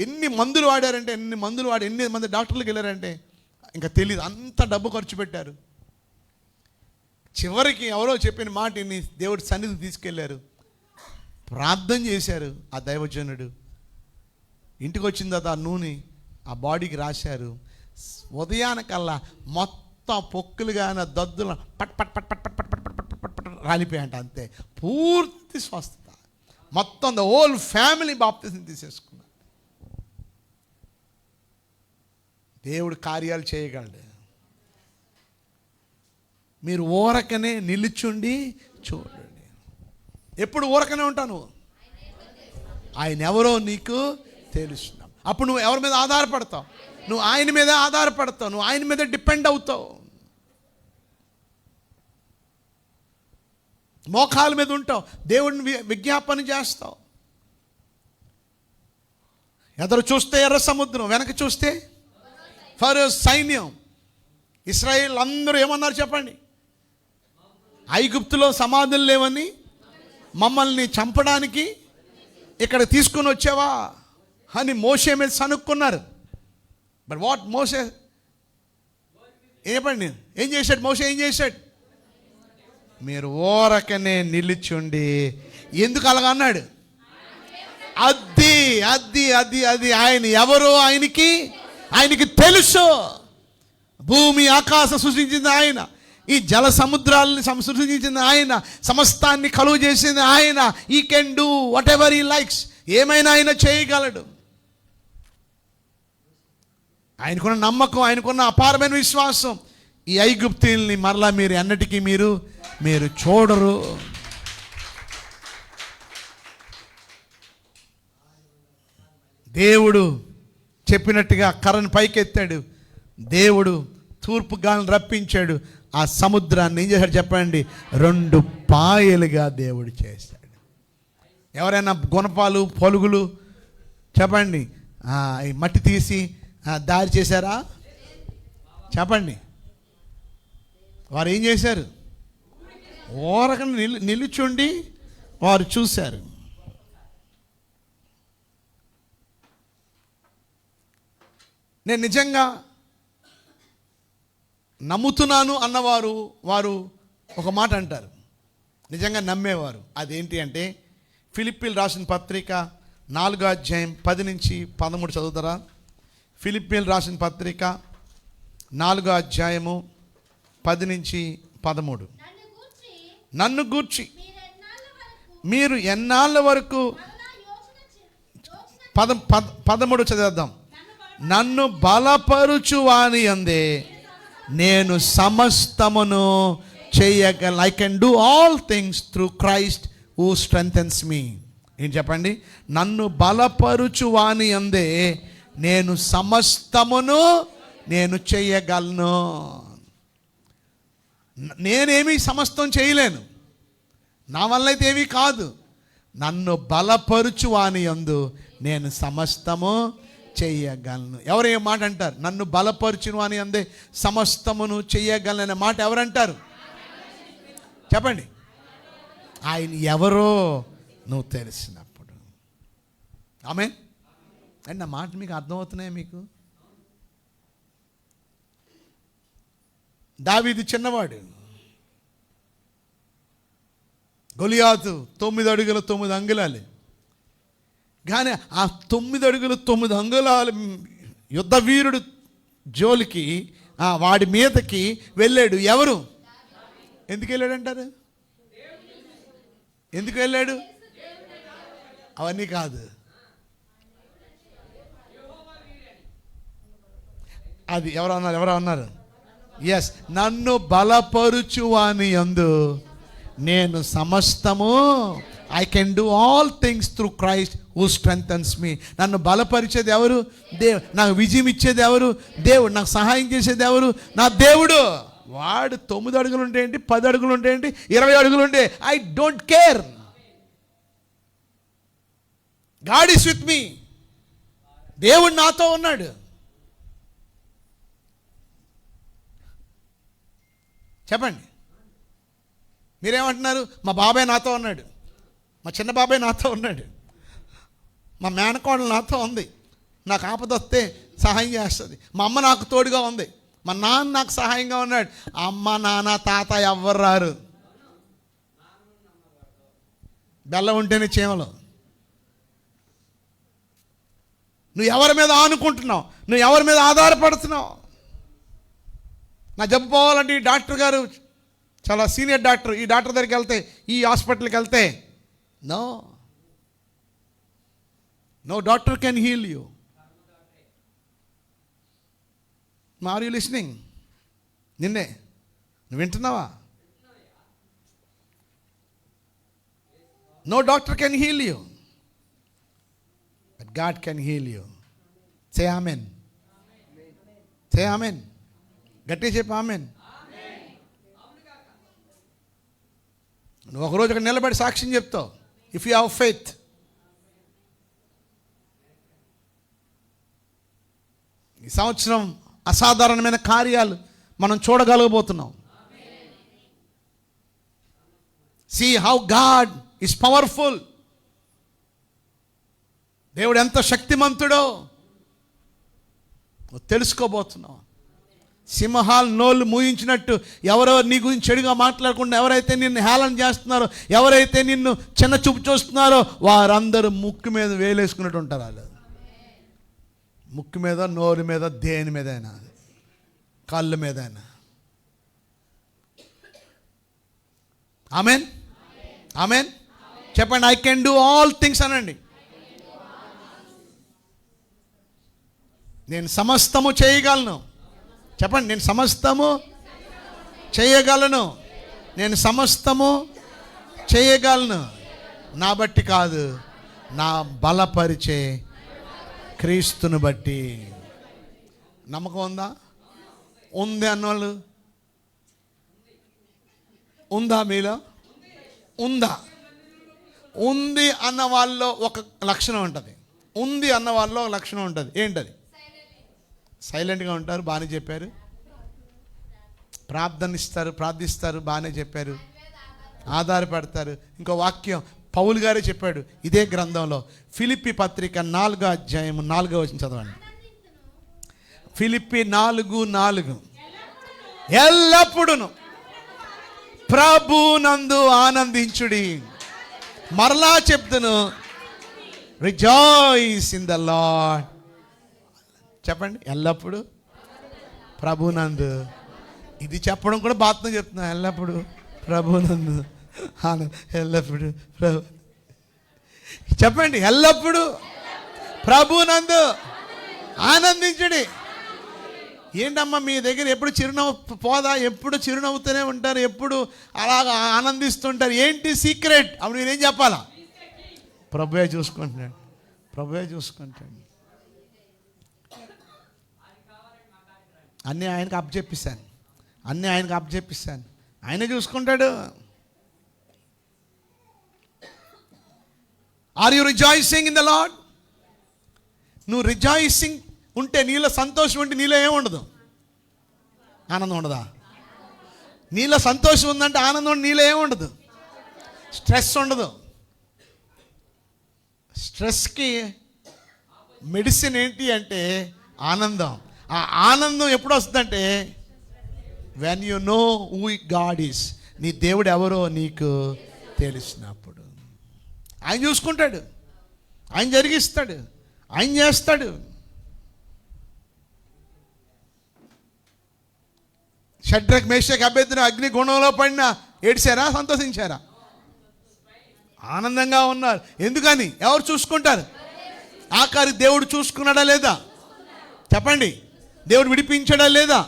ఎన్ని మందులు వాడారంటే ఎన్ని మంది డాక్టర్లకు వెళ్ళారంటే ఇంకా తెలియదు, అంత డబ్బు ఖర్చు పెట్టారు. చివరికి ఎవరో చెప్పిన మాట విని దేవుడి సన్నిధికి తీసుకెళ్లారు, ప్రార్థన చేశారు. ఆ దైవజనుడు ఇంటికి వచ్చిన తర్వాత ఆ నూనె ఆ బాడీకి రాశారు. ఉదయానికల్లా మొత్తం పొక్కులు కానీ దద్దులు పట్ పట్ పట్ పట్ పట్ పట్ పట్ పట్ పట్ పట్ రాలిపోయాయంట. అంతే, పూర్తి స్వస్థత. మొత్తం ద హోల్ ఫ్యామిలీ బాప్తిజం తీసేసుకున్నారు. దేవుడు కార్యాలు చేయగలడు. మీరు ఊరకనే నిలుచుండి చూడండి. ఎప్పుడు ఊరకనే ఉంటాను? ఆయన ఎవరో నీకు తెలుసు. అప్పుడు నువ్వు ఎవరి మీద ఆధారపడతావు? నువ్వు ఆయన మీదే ఆధారపడతావు, నువ్వు ఆయన మీద డిపెండ్ అవుతావు. మోకాల మీద ఉంటావు, దేవుడిని విజ్ఞాపన చేస్తావు. ఎదురు చూస్తే ఎర్ర సముద్రం, వెనక చూస్తే ఫరో సైన్యం. ఇశ్రాయేల్ అందరూ ఏమన్నారు చెప్పండి? ఐగుప్తులో సమాధులు లేవని మమ్మల్ని చంపడానికి ఇక్కడ తీసుకొని వచ్చావా అని మోషే మీద సనుక్కున్నారు. బట్ వాట్ మోషే చెప్పండి, ఏం చేశాడు మోషే? ఏం చేశాడు? మీరు ఓరకనే నిలుచుండి. ఎందుకు అలాగ అన్నాడు? అది అది అది అది ఆయన ఎవరో ఆయనకి తెలుసు. భూమి ఆకాశం సృష్టించింది ఆయన, ఈ జల సముద్రాలని సృష్టించింది ఆయన, సమస్తాన్ని కలుగు చేసింది ఆయన. ఈ can do what ever he likes. ఏమైనా ఆయన చేయగలడు. ఆయనకున్న నమ్మకం, ఆయనకున్న అపారమైన విశ్వాసం. ఈ ఐగుప్తీయుల్ని మరలా మీరు ఎన్నటికీ మీరు చూడరు. దేవుడు చెప్పినట్టుగా కర్రను పైకెత్తాడు. దేవుడు తూర్పు గాలిని రప్పించాడు. ఆ సముద్రాన్ని ఏం చేశాడు చెప్పండి? 2 పాయలుగా దేవుడు చేశాడు. ఎవరైనా గుణపాలు పలుగులు చెప్పండి ఈ మట్టి తీసి దారి చేశారా? చెప్పండి. వారు ఏం చేశారు? ఓరకని నిలుచుండి వారు చూశారు. నేను నిజంగా నమ్ముతున్నాను అన్నవారు ఒక మాట అంటారు, నిజంగా నమ్మేవారు. అదేంటి అంటే ఫిలిప్పీలు రాసిన పత్రిక 4వ అధ్యాయం 10 నుంచి 13 చదువుతారా? ఫిలిప్పీలు రాసిన పత్రిక 4వ అధ్యాయము 10 నుంచి 13. నన్ను గూర్చి మీరు ఎన్నాళ్ళ వరకు 13 చదివేద్దాం. నన్ను బలపరుచు వాని యందే నేను సమస్తమును చేయగలను. I can do all things through Christ who strengthens me. ఏం చెప్పండి? నన్ను బలపరుచు వాని యందే నేను సమస్తమును నేను చేయగలను. నేనేమీ సమస్తం చేయలేను, నా వల్ల అయితే ఏమీ కాదు. నన్ను బలపరుచు వాని యందు నేను సమస్తము చెయ్యగలను. ఎవరు ఏ మాట అంటారు? నన్ను బలపరచును అని అందే సమస్తమును చెయ్యగలను అనే మాట ఎవరంటారు? చెప్పండి. ఆయన ఎవరో నువ్వు తెలిసినప్పుడు. ఆమేన్. అండ్ నా మాట మీకు అర్థమవుతున్నాయి? మీకు దావీదు చిన్నవాడు, గొలియాతు 9 అడుగుల 9 అంగుళాలు. కానీ ఆ 9 అడుగుల 9 అంగుళాలు యుద్ధ వీరుడు జోలికి వాడి మీదకి వెళ్ళాడు. ఎవరు? ఎందుకు వెళ్ళాడు అంటారు? ఎందుకు వెళ్ళాడు? అవన్నీ కాదు, అది ఎవరు అన్నారు? ఎస్, నన్ను బలపరుచు వాని యందు నేను సమస్తము, I can do all things through Christ who strengthens me. నన్ను బలపరిచేది ఎవరు? దేవుడు. నాకు విజయం ఇచ్చేది ఎవరు? దేవుడు. నాకు సహాయం చేసేది ఎవరు? నా దేవుడు. వాడు 9 అడుగులు ఉంటే ఏంటి, 10 అడుగులు ఉంటే ఏంటి, 20 అడుగులు ఉంటే I don't care. God is with me. దేవుడు నాతో ఉన్నాడు. చెప్పండి. మీరేమంటున్నారు? మా బాబాయ్ నాతో ఉన్నాడు, మా చిన్న బాబాయ్ నాతో ఉన్నాడు, మా మేనకోడలు నాతో ఉంది, నాకు ఆపద వస్తే సహాయం చేస్తుంది, మా అమ్మ నాకు తోడుగా ఉంది, మా నాన్న నాకు సహాయంగా ఉన్నాడు. అమ్మ నాన్న తాత ఎవ్వరు రారు. బెల్లం ఉంటేనే చీమలు. నువ్వు ఎవరి మీద ఆనుకుంటున్నావు? నువ్వు ఎవరి మీద ఆధారపడుతున్నావు? నా జబ్బు పోవాలంటే ఈ డాక్టర్ గారు చాలా సీనియర్ డాక్టర్, ఈ డాక్టర్ దగ్గరికి వెళ్తే, ఈ హాస్పిటల్కి వెళ్తే, no doctor can heal you. Are you listening? నిన్నే నువ్వు వింటున్నావా? No doctor can heal you, but God can heal you. Say amen. Say amen. గట్టిగా చెప్పు ఆమెన్. నువ్వు ఒకరోజు అక్కడ నిలబడి సాక్ష్యం చెప్తావు. If you have faith. ఈ సంవత్సరం అసాధారణమైన కార్యాలు మనం చూడగలగబోతున్నాం. See how God is powerful. దేవుడు ఎంత శక్తిమంతుడో తెలుసుకోబోతున్నావు. సింహాలు నోళ్ళు మూయించినట్టు ఎవరెవరు నీ గురించి చెడుగా మాట్లాడకుండా, ఎవరైతే నిన్ను హేళన చేస్తున్నారో, ఎవరైతే నిన్ను చిన్న చూపు చూస్తున్నారో, వారందరూ ముక్కు మీద వేలేసుకున్నట్టు ఉంటారు. వాళ్ళు ముక్కు మీద, నోరు మీద, దేని మీదైనా, కాళ్ళ మీదైనా. Amen, amen. చెప్పండి, I can do all things అనండి. నేను సమస్తము చేయగలను. చెప్పండి, నేను సమస్తము చేయగలను. నేను సమస్తము చేయగలను. నా బట్టి కాదు, నా బలపరిచే క్రీస్తుని బట్టి. నమ్మకం ఉందా? ఉంది అన్నవాళ్ళు ఉందా? మీలో ఉందా? ఉంది అన్న వాళ్ళలో ఒక లక్షణం ఉంటుంది. ఉంది అన్న వాళ్ళలో ఒక లక్షణం ఉంటుంది. ఏంటది? సైలెంట్గా ఉంటారు. బాగానే చెప్పారు. ప్రార్థిస్తారు. బాగానే చెప్పారు. ఆధారపడతారు. ఇంకో వాక్యం పౌలు గారే చెప్పాడు ఇదే గ్రంథంలో, ఫిలిప్పీ పత్రిక 4వ అధ్యాయం 4వ వచనం చదవండి. ఫిలిప్పీ 4:4 ఎల్లప్పుడూను ప్రభునందు ఆనందించుడి. మరలా చెప్తును, రిజాయిస్ ఇన్ ద లార్డ్. చెప్పండి, ఎల్లప్పుడు ప్రభునందు. ఇది చెప్పడం కూడా బాత్తో చెప్తున్నా. ఎల్లప్పుడు ప్రభునందు ఎల్లప్పుడు ప్రభు. చెప్పండి, ఎల్లప్పుడు ప్రభునందు ఆనందించుడి. ఏంటమ్మా మీ దగ్గర ఎప్పుడు చిరునవ్వు పోదా? ఎప్పుడు చిరునవ్వుతూనే ఉంటారు, ఎప్పుడు అలాగా ఆనందిస్తుంటారు. ఏంటి సీక్రెట్? అప్పుడు నేనేం చెప్పాలా? ప్రభువే చూసుకుంటున్నాడు. ప్రభువే చూసుకుంటాడు. అన్నీ ఆయనకు అప్పచెప్పిస్తాను. ఆయనే చూసుకుంటాడు. Are you rejoicing in the Lord? నువ్వు రిజాయిసింగ్ ఉంటే, నీలో సంతోషం ఉంటే నీలో ఏముండదు? ఆనందం ఉండదా? నీలో సంతోషం ఉందంటే ఆనందం ఉంటే నీలో ఏముండదు? స్ట్రెస్ ఉండదు. స్ట్రెస్కి మెడిసిన్ ఏంటి అంటే ఆనందం. ఆ ఆనందం ఎప్పుడు వస్తుందంటే when you know who God is. నీ దేవుడు ఎవరో నీకు తెలిసినప్పుడు. ఆయన చూసుకుంటాడు, ఆయన జరిగిస్తాడు, ఆయన చేస్తాడు. షడ్రక్ మేషక్ అబేద్నెగో అగ్ని గుణంలో పడినా ఏడ్చారా? సంతోషించారా? ఆనందంగా ఉన్నారు. ఎందుకని? ఎవరు చూసుకుంటారు? ఆఖరి దేవుడు చూసుకున్నాడా లేదా? చెప్పండి. దేవుడు విడిపించాడా లేదా?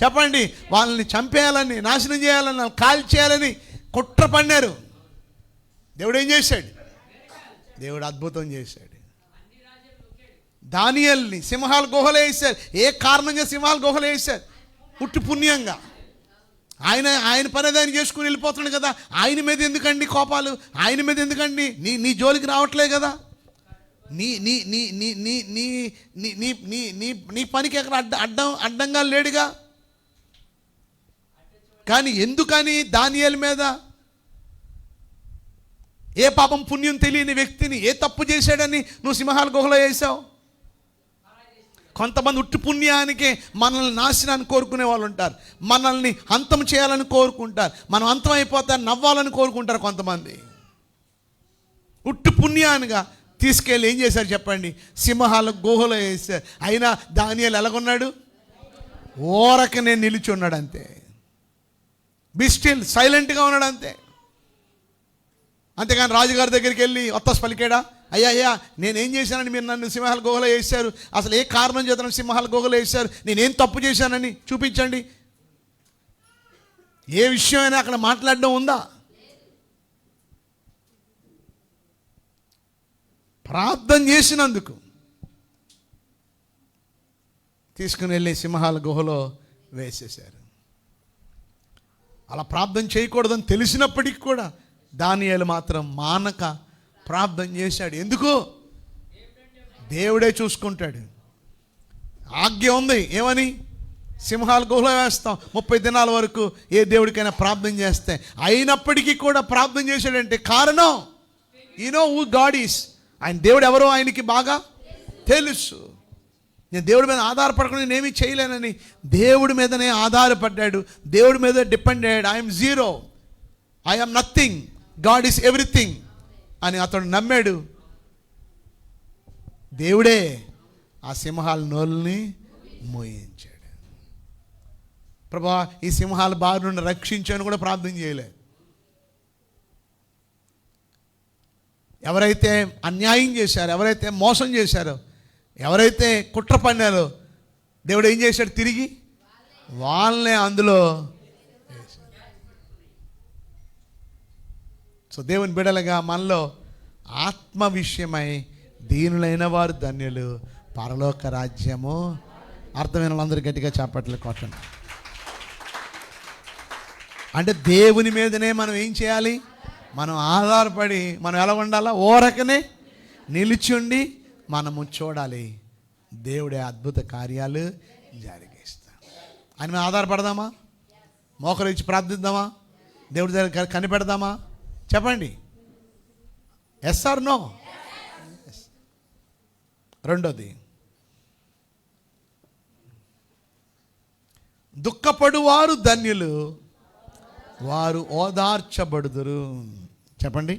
చెప్పండి. వాళ్ళని చంపేయాలని, నాశనం చేయాలని, కాల్ చేయాలని కుట్ర పన్నారు. దేవుడు ఏం చేశాడు? దేవుడు అద్భుతం చేశాడు. దానియేలుని సింహాల గుహలో వేశారు. ఏ కారణంగా సింహాల గుహలో వేశారు? పుట్టి పుణ్యంగా. ఆయన పని ఆయన చేసుకుని వెళ్ళిపోతున్నాడు కదా. ఆయన మీద ఎందుకండి కోపాలు? ఆయన మీద ఎందుకండి? నీ జోలికి రావట్లేదు కదా. నీ పనికి ఎక్కడ అడ్డంగా లేడుగా. కానీ ఎందుకని దానియేలు మీద? ఏ పాపం పుణ్యం తెలియని వ్యక్తిని, ఏ తప్పు చేశాడని నువ్వు సింహాల గుహలో వేసావు? కొంతమంది ఉట్టి పుణ్యానికి మనల్ని నాశనాన్ని కోరుకునే వాళ్ళు ఉంటారు. మనల్ని అంతం చేయాలని కోరుకుంటారు. మనం అంతం అయిపోతే నవ్వాలని కోరుకుంటారు కొంతమంది. ఉట్టి పుణ్యానిగా తీసుకెళ్ళి ఏం చేశారు చెప్పండి? సింహాల గుహలో వేశారు. అయినా దానియేలు ఎలాగున్నాడు? ఓరకనే నిలిచి ఉన్నాడు అంతే. బి స్టిల్, సైలెంట్గా ఉన్నాడు అంతే. అంతేగాని రాజుగారి దగ్గరికి వెళ్ళి ఒత్తస్ పలికాడా? అయ్యా నేనేం చేశానని మీరు నన్ను సింహాల గుహలో వేశారు? అసలు ఏ కారణం చేత సింహాల గుహలో వేశారు? నేనేం తప్పు చేశానని చూపించండి. ఏ విషయమైనా అక్కడ మాట్లాడడం ఉందా? ప్రార్థన చేసినందుకు తీసుకుని వెళ్ళి సింహాల గుహలో వేసేశారు. అలా ప్రార్థన చేయకూడదని తెలిసినప్పటికీ కూడా దానియేలు మాత్రం మానక ప్రార్థన చేశాడు. ఎందుకు? దేవుడే చూసుకుంటాడు. ఆజ్ఞ ఉంది. ఏమని? సింహాలు గుహలో వేస్తాం 30 దినాల వరకు ఏ దేవుడికైనా ప్రార్థన చేస్తే. అయినప్పటికీ కూడా ప్రార్థన చేశాడంటే కారణం హూ గాడ్ ఈస్. ఆయన దేవుడు ఎవరో ఆయనకి బాగా తెలుసు. నేను దేవుడి మీద ఆధారపడకుండా నేనేమీ చేయలేనని దేవుడి మీదనే ఆధారపడ్డాడు, దేవుడి మీద డిపెండ్ అయ్యాడు. I'm zero, I'm nothing, God is everything అని అతడు నమ్మాడు. దేవుడే ఆ సింహాల నోళ్ళని మోయించాడు. ప్రభువా ఈ సింహాల బారి నుండి రక్షించని కూడా ప్రార్థన చేయలేదు. ఎవరైతే అన్యాయం చేశారో, ఎవరైతే మోసం చేశారో, ఎవరైతే కుట్ర పన్నారో, దేవుడు ఏం చేశాడు? తిరిగి వాళ్ళనే అందులో. సో దేవుని బిడ్డలుగా మనలో ఆత్మ విషయమై దీనులైన వారు ధన్యులు, పరలోక రాజ్యము. అర్థమైన వాళ్ళందరూ గట్టిగా చప్పట్లు కొట్టండి. అంటే దేవుని మీదనే మనం ఏం చేయాలి? మనం ఆధారపడి మనం ఎలా ఉండాలా? ఓరకనే నిలిచుండి మనము చూడాలి దేవుడే అద్భుత కార్యాలు జరిగిస్తాడు. ఆయన మీద ఆధారపడదామా? మోకరు ఇచ్చి ప్రార్థిద్దామా? దేవుడి దగ్గర కనిపెడదామా? చెప్పండి, ఎస్ ఆర్ నో? రెండోది, దుఃఖపడువారు ధన్యులు, వారు ఓదార్చబడుదురు. చెప్పండి.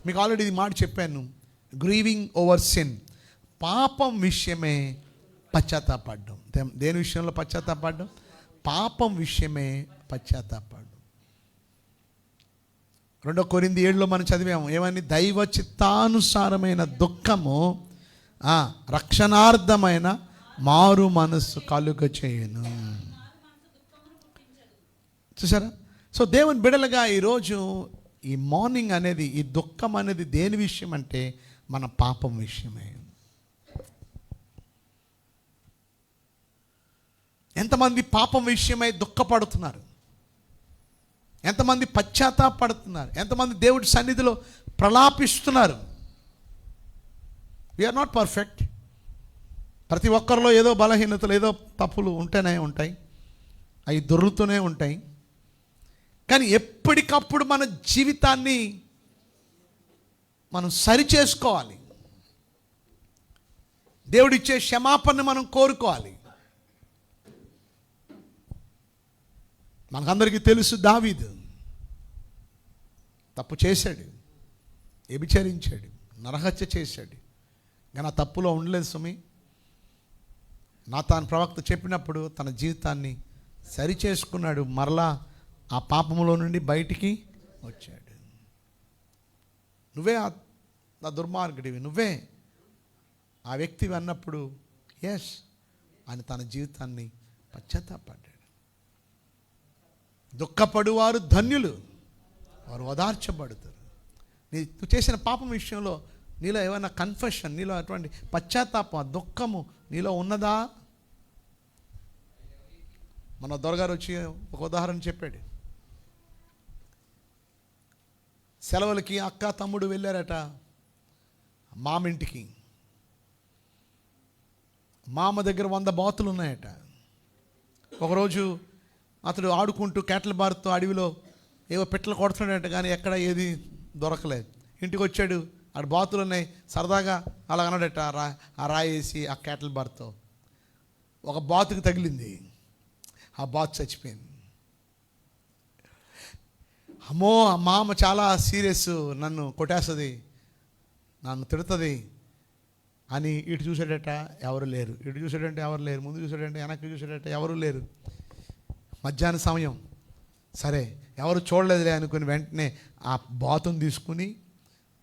మీకు ఆల్రెడీ ఇది మాట చెప్పాను. గ్రీవింగ్ ఓవర్ సిన్, పాపం విషయమే పశ్చాత్తాపడ్డం. దేని విషయంలో పశ్చాత్తాపడ్డం? పాపం విషయమే పశ్చాత్తాపడ్డం. 2 కొరింథీ 7లో మనం చదివాము ఏమని? దైవ చిత్తానుసారమైన దుఃఖము రక్షణార్థమైన మారు మనస్సు కలుగ చేయను. చూసారా? సో దేవుని బిడలుగా ఈరోజు ఈ మార్నింగ్ అనేది, ఈ దుఃఖం అనేది దేని విషయం అంటే మన పాపం విషయమే. ఎంతమంది పాపం విషయమై దుఃఖపడుతున్నారు? ఎంతమంది పశ్చాత్తాపడుతున్నారు? ఎంతమంది దేవుడి సన్నిధిలో ప్రలాపిస్తున్నారు? We are not perfect. ప్రతి ఒక్కరిలో ఏదో బలహీనతలు, ఏదో తప్పులు ఉంటూనే ఉంటాయి, అవి దొర్లుతూనే ఉంటాయి. కానీ ఎప్పటికప్పుడు మన జీవితాన్ని మనం సరిచేసుకోవాలి. దేవుడిచ్చే క్షమాపణని మనం కోరుకోవాలి. మనకందరికీ తెలుసు, దావీదు తప్పు చేశాడు, వ్యభిచరించాడు, నరహత్య చేశాడు. కానీ ఆ తప్పులో ఉండలేదు సుమి. నాతాను ప్రవక్త చెప్పినప్పుడు తన జీవితాన్ని సరిచేసుకున్నాడు. మరలా ఆ పాపములో నుండి బయటికి వచ్చాడు. నువ్వే ఆ దుర్మార్గుడివి, నువ్వే ఆ వ్యక్తివి అన్నప్పుడు ఎస్ అని తన జీవితాన్ని పశ్చాత్తాపడ్డాడు. దుఃఖపడువారు ధన్యులు, వారు ఓదార్చబడతారు. నువ్వు చేసిన పాపం విషయంలో నీలో ఏమైనా కన్ఫెషన్, నీలో అటువంటి పశ్చాత్తాపం, దుఃఖము నీలో ఉన్నదా? మన దొరగారు వచ్చి ఒక ఉదాహరణ చెప్పాడు. సెలవులకి అక్క తమ్ముడు వెళ్ళారట మామింటికి. మామ దగ్గర 100 బాతులు ఉన్నాయట. ఒకరోజు అతడు ఆడుకుంటూ కేటల బారుతో అడవిలో ఏవో పిట్టలు కొడుతున్నాడట, కానీ ఎక్కడ ఏది దొరకలేదు. ఇంటికి వచ్చాడు, ఆడ బాతులు ఉన్నాయి, సరదాగా అలా అన్నాడట. ఆ రాయేసి ఆ కేటల బారుతో ఒక బాతుకి తగిలింది, ఆ బాతు చచ్చిపోయింది. అమ్మో ఆ మామ చాలా సీరియస్, నన్ను కొట్టేస్తుంది, నన్ను తిడుతుంది అని ఇటు చూసాడట, ఎవరు లేరు. ఇటు చూసాడంటే ఎవరు లేరు. ముందు చూసాడంటే, వెనక్కి చూసాడట, ఎవరు లేరు. మధ్యాహ్న సమయం, సరే ఎవరు చూడలేదులే అనుకుని వెంటనే ఆ బాతుని తీసుకుని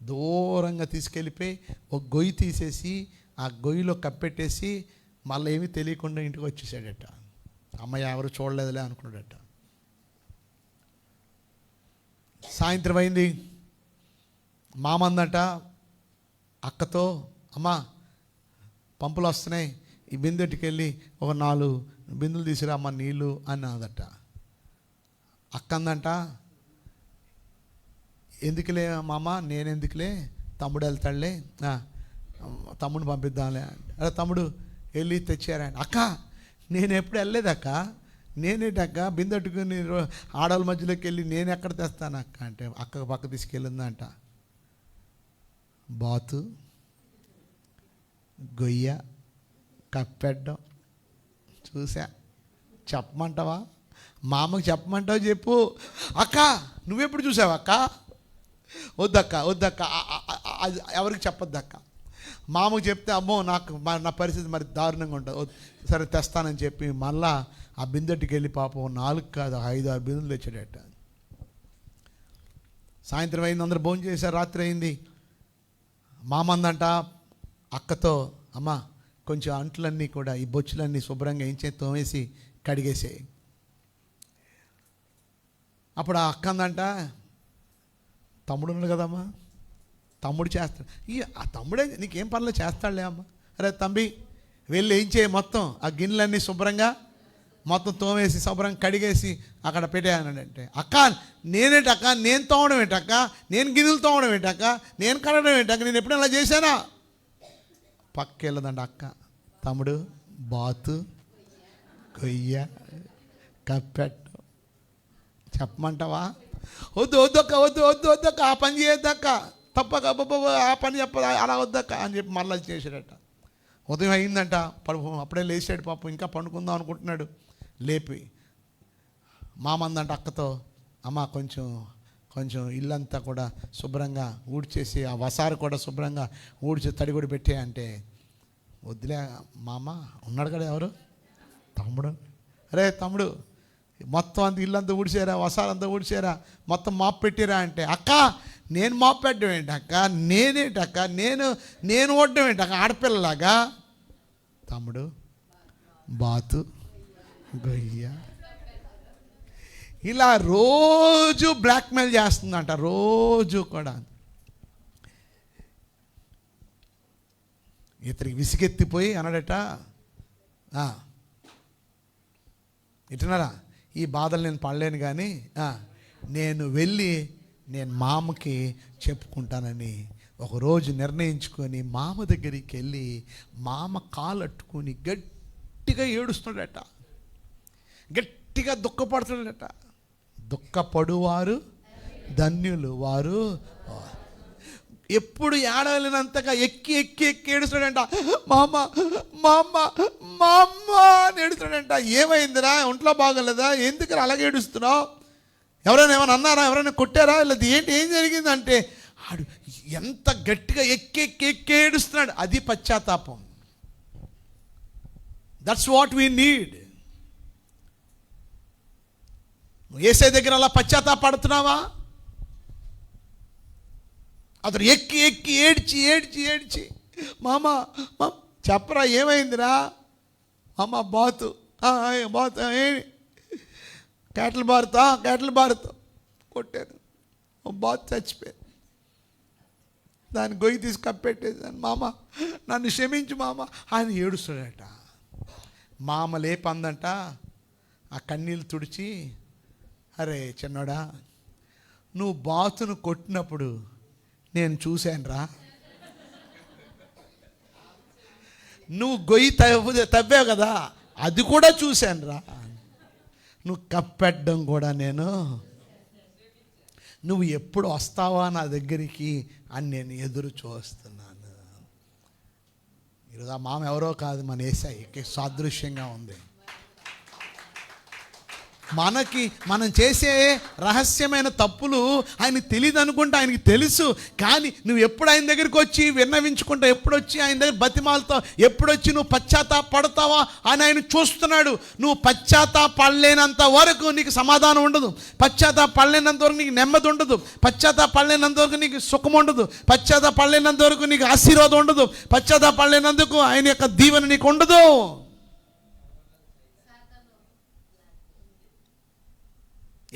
దూరంగా తీసుకెళ్ళిపోయి ఒక గొయ్యి తీసేసి ఆ గొయ్యిలో కప్పెట్టేసి మళ్ళీ ఏమీ తెలియకుండా ఇంటికి వచ్చేసాడట. అమ్మయ్య ఎవరు చూడలేదులే అనుకున్నాడట. సాయంత్రం అయింది. మామందట అక్కతో, అమ్మా పంపులు వస్తున్నాయి, ఈ బిందెట్టుకు వెళ్ళి ఒక 4 బిందులు తీసుకురా అమ్మ నీళ్ళు అని అన్నదట. అక్క అందంట, ఎందుకులే మామ, నేను ఎందుకులే, తమ్ముడు వెళ్తాడులే, తమ్ముడిని పంపిద్దాంలే. అరే తమ్ముడు వెళ్ళి తెచ్చారా? అక్క నేను ఎప్పుడు వెళ్ళలేదక్క, నేనేటక్క బిందెట్టుకుని ఆడవాళ్ళ మధ్యలోకి వెళ్ళి నేను ఎక్కడ తెస్తాను అక్క అంటే, అక్క పక్క తీసుకెళ్ళిందంట. బాతు, గొయ్య, కప్పెడ్డం చూసా. చెప్పమంటావా? మా అమ్మకి చెప్పమంటావు చెప్పు. అక్క నువ్వెప్పుడు చూసావు అక్క? వద్దక్క వద్దక్క, ఎవరికి చెప్పొద్దక్క. మా అమ్మకి చెప్తే అమ్మో నాకు నా పరిస్థితి మరి దారుణంగా ఉంటుంది, సరే తెస్తానని చెప్పి మళ్ళా ఆ బిందెట్టుకు వెళ్ళి పాపం 4 కాదు 5-6 బిందెలు తెచ్చాడట. సాయంత్రం అయింది, అందరూ భోజనం చేశారు, రాత్రి అయింది. మామందంట అక్కతో, అమ్మ కొంచెం అంట్లన్నీ కూడా ఈ బొచ్చులన్నీ శుభ్రంగా తోమేసి కడిగేసేయి. అప్పుడు ఆ అక్క అందంట, తమ్ముడు ఉన్నాడు కదమ్మా, తమ్ముడు చేస్తాడు. ఆ తమ్ముడే నీకేం పనులు చేస్తాడులే అమ్మ. అరే తంబి వెళ్ళి ఏం చేయి, మొత్తం ఆ గిన్నెలన్నీ శుభ్రంగా మొత్తం తోమేసి శుభ్రంగా కడిగేసి అక్కడ పెట్టేయనంటే, అక్క నేనేటక్క, నేను తోమడం ఏంటక్క, నేను గిన్నెలు తోమడం ఏంటక్క, నేను కడగడం ఏంటక్క, నేను ఎప్పుడైనా అలా చేశానా? పక్కెళ్ళదండి అక్క, తమ్ముడు బాతు, కొయ్య, కప్పెట్టు చెప్పమంటావా? వద్దు వద్దక్క, వద్దు వద్దు వద్దక్క, ఆ పని చేయొద్దక్క, తప్పక ఆ పని చెప్ప అలా వద్దక్క అని చెప్పి మళ్ళీ చేశాడట. ఉదయం అయిందంట, అప్పుడే లేచాడు పాపం, ఇంకా పండుకుందాం అనుకుంటున్నాడు. లేపి మామందంట అక్కతో, అమ్మ కొంచెం ఇల్లంతా కూడా శుభ్రంగా ఊడ్చేసి ఆ వసారు కూడా శుభ్రంగా ఊడ్చి తడి కూడా పెట్టే అంటే, వద్దులే మామ ఉన్నాడు కదా ఎవరు, తమ్ముడు. అరే తమ్ముడు మొత్తం అంత ఇల్లంతా ఊడిచారా, వసారంతా ఊడిచారా, మొత్తం మాపు పెట్టిరా అంటే, అక్క నేను మాపు పెట్టడం ఏంటక్క, నేనేటక్క, నేను ఓడడం ఏంటక్క ఆడపిల్లలాగా. తమ్ముడు బాతు, గొయ్య ఇలా రోజు బ్లాక్మెయిల్ చేస్తుందంట, రోజు కూడా. ఇతనికి విసిగెత్తిపోయి అన్నాడట, ఇటున్నారా ఈ బాధలు నేను పడలేను కానీ నేను వెళ్ళి నేను మామకి చెప్పుకుంటానని ఒకరోజు నిర్ణయించుకొని మామ దగ్గరికి వెళ్ళి మామ కాలు అట్టుకొని గట్టిగా ఏడుస్తున్నాడట, గట్టిగా దుఃఖపడుతున్నాడట. దుఃఖపడువారు ధన్యులు వారు. ఎప్పుడు ఏడవలేనంతగా ఎక్కి ఎక్కి ఎక్కి ఏడుస్తాడంట, మా అమ్మ అని ఏడుస్తాడంట. ఏమైందిరా, ఒంట్లో బాగోలేదా, ఎందుకు అలాగే ఏడుస్తున్నావు, ఎవరైనా ఏమైనా అన్నారా, ఎవరైనా కొట్టారా, లేదా ఏం జరిగిందంటే ఆడు ఎంత గట్టిగా ఎక్కి ఎక్కి ఎక్కి ఏడుస్తున్నాడు. అది పశ్చాత్తాపం. That's what we need. యేసే దగ్గర అలా పశ్చాత్తాపడుతున్నావా? అతను ఎక్కి ఎక్కి ఏడ్చి ఏడ్చి ఏడ్చి మామ చెప్పరా ఏమైందిరా, అమ్మ బాతు కేటలు బారుతా కొట్టాను, బాతు చచ్చిపోయాను, దాన్ని గొయ్యి తీసి కప్పెట్టేసాను, మామ నన్ను క్షమించు మామ ఆయన ఏడుస్తాడట. మామ లేపందంట, ఆ కన్నీళ్ళు తుడిచి, అరే చిన్నోడా నువ్వు బాతును కొట్టినప్పుడు నేను చూశానురా, నువ్వు గొయ్యి తవ్వావు కదా అది కూడా చూశానురా, నువ్వు కప్పెట్టడం కూడా నువ్వు ఎప్పుడు వస్తావా నా దగ్గరికి అని నేను ఎదురు చూస్తున్నాను. ఈరోజు ఆ మామ ఎవరో కాదు, మన యేసయ్యకి సాదృశ్యంగా ఉంది. మనం చేసే రహస్యమైన తప్పులు ఆయనకి తెలియదు అనుకుంటే ఆయనకి తెలుసు. కానీ నువ్వు ఎప్పుడు ఆయన దగ్గరికి వచ్చి విన్నవించుకుంటా, ఎప్పుడు వచ్చి ఆయన దగ్గర బతిమాలతావు, ఎప్పుడు వచ్చి నువ్వు పశ్చాత్తాపడతావా అని ఆయన చూస్తున్నాడు. నువ్వు పశ్చాత్తాపడలేనంత వరకు నీకు సమాధానం ఉండదు, పశ్చాత్తాపడలేనంత వరకు నీకు నెమ్మది ఉండదు, పశ్చాత్తాపడలేనంత వరకు నీకు సుఖం ఉండదు, పశ్చాత్తాపడలేనంత వరకు నీకు ఆశీర్వాదం ఉండదు, పశ్చాత్తాపడలేనందుకు ఆయన యొక్క దీవెన నీకు ఉండదు.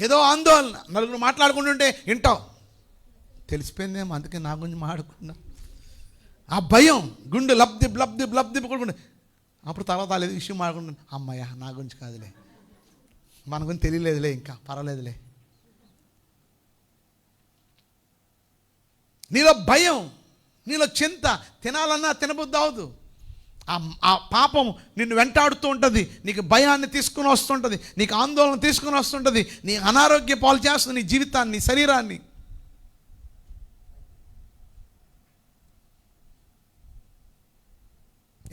ఏదో ఆందోళన, నలుగురు మాట్లాడుకుంటుంటే వింటావు, తెలిసిపోయిందేమో అందుకే నా గురించి మాట్లాడుకున్నా, ఆ భయం గుండె లబ్ది కొడుకుంటే, అప్పుడు తర్వాత లేదు విషయం మాట్లాడుకుంటాను, అమ్మాయ్యా నా గురించి కాదులే, మన గురించి తెలియలేదులే, ఇంకా పర్వాలేదులే. నీలో భయం, నీలో చింత, తినాలన్నా తినబుద్ధి అవదు. ఆ పాపం నిన్ను వెంటాడుతూ ఉంటుంది, నీకు భయాన్ని తీసుకుని వస్తుంటుంది, నీకు ఆందోళన తీసుకుని వస్తుంటుంది, నీ అనారోగ్య పాలు చేస్తుంది నీ జీవితాన్ని, నీ శరీరాన్ని.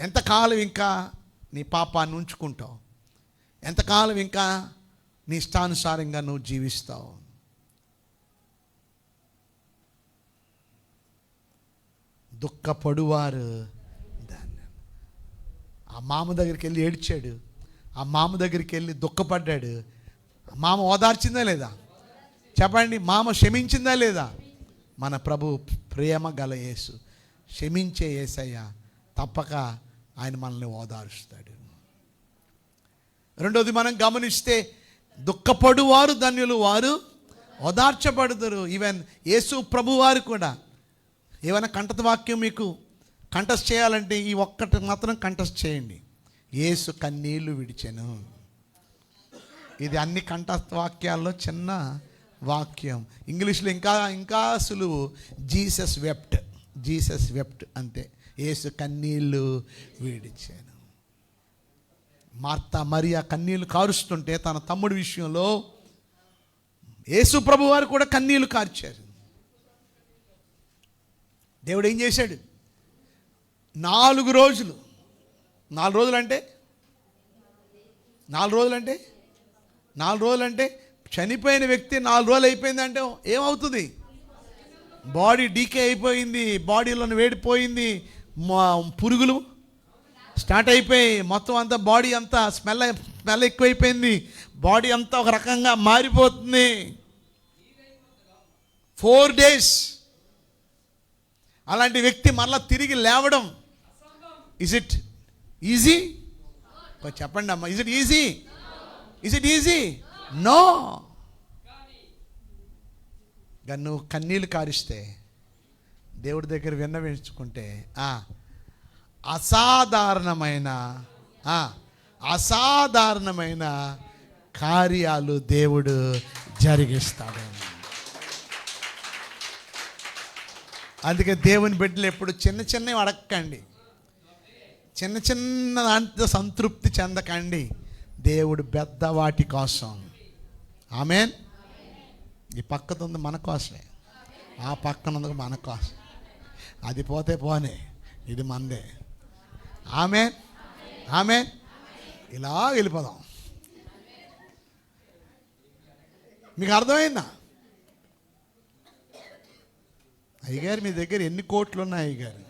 ఎంతకాలం ఇంకా నీ పాపాన్ని ఉంచుకుంటావు? ఎంతకాలం ఇంకా నీ ఇష్టానుసారంగా నువ్వు జీవిస్తావు? దుఃఖపడువారు దాన్ని. ఆ మామ దగ్గరికి వెళ్ళి ఏడ్చాడు, ఆ మామ దగ్గరికి వెళ్ళి దుఃఖపడ్డాడు. మామ ఓదార్చిందా లేదా? చెప్పండి, మామ క్షమించిందా లేదా? మన ప్రభు ప్రేమ గల యేసు, క్షమించే యేసయ్య తప్పక ఆయన మనల్ని ఓదారుస్తాడు. రెండోది మనం గమనిస్తే, దుఃఖపడువారు ధన్యులు, వారు ఓదార్చబడుదురు. ఈవెన్ యేసు ప్రభు వారు కూడా ఏమైనా కంఠత వాక్యం మీకు కంఠస్థ చేయాలంటే ఈ ఒక్కటి మాత్రం కంఠస్థ చేయండి, యేసు కన్నీళ్లు విడిచెను. ఇది అన్ని కంఠస్థ వాక్యాల్లో చిన్న వాక్యం. ఇంగ్లీష్లో ఇంకా సులువు, జీసస్ వెప్ట్, జీసస్ వెప్ట్ అంతే. యేసు కన్నీళ్లు విడిచాను. మార్తా మరియా కన్నీళ్లు కారుస్తుంటే తన తమ్ముడి విషయంలో యేసు ప్రభు వారు కూడా కన్నీళ్లు కార్చారు. దేవుడు ఏం చేశాడు? 4 రోజులు, 4 రోజులు అంటే 4 రోజులు అంటే చనిపోయిన వ్యక్తి 4 రోజులు అయిపోయిందంటే ఏమవుతుంది? బాడీ డీకే అయిపోయింది, బాడీలో వేడిపోయింది, పురుగులు స్టార్ట్ అయిపోయి మొత్తం అంతా బాడీ అంతా స్మెల్ ఎక్కువైపోయింది, బాడీ అంతా ఒక రకంగా మారిపోతుంది. 4 days అలాంటి వ్యక్తి మరలా తిరిగి లేవడం, ఇజ్ ఇట్ ఈజీ? చెప్పండి అమ్మా, is it easy? Is it easy? No. నువ్వు కన్నీళ్ళు కారిస్తే, దేవుడి దగ్గర విన్నవించుకుంటే అసాధారణమైన కార్యాలు దేవుడు జరిగిస్తాడు. అందుకే దేవుని బిడ్డలు ఎప్పుడు చిన్నవి అడగకండి, చిన్న దాంతో సంతృప్తి చెందకండి. దేవుడు పెద్ద వాటి కోసం. ఆమేన్. ఈ పక్కతుంది మన కోసమే, ఆ పక్కన మన కోసం. అది పోతే పోనే, ఇది మందే. ఆమేన్, ఆమేన్. ఇలా వెళ్ళిపోదాం. మీకు అర్థమైందా? అయ్యగారు మీ దగ్గర ఎన్ని కోట్లు ఉన్నాయి అయ్యగారు?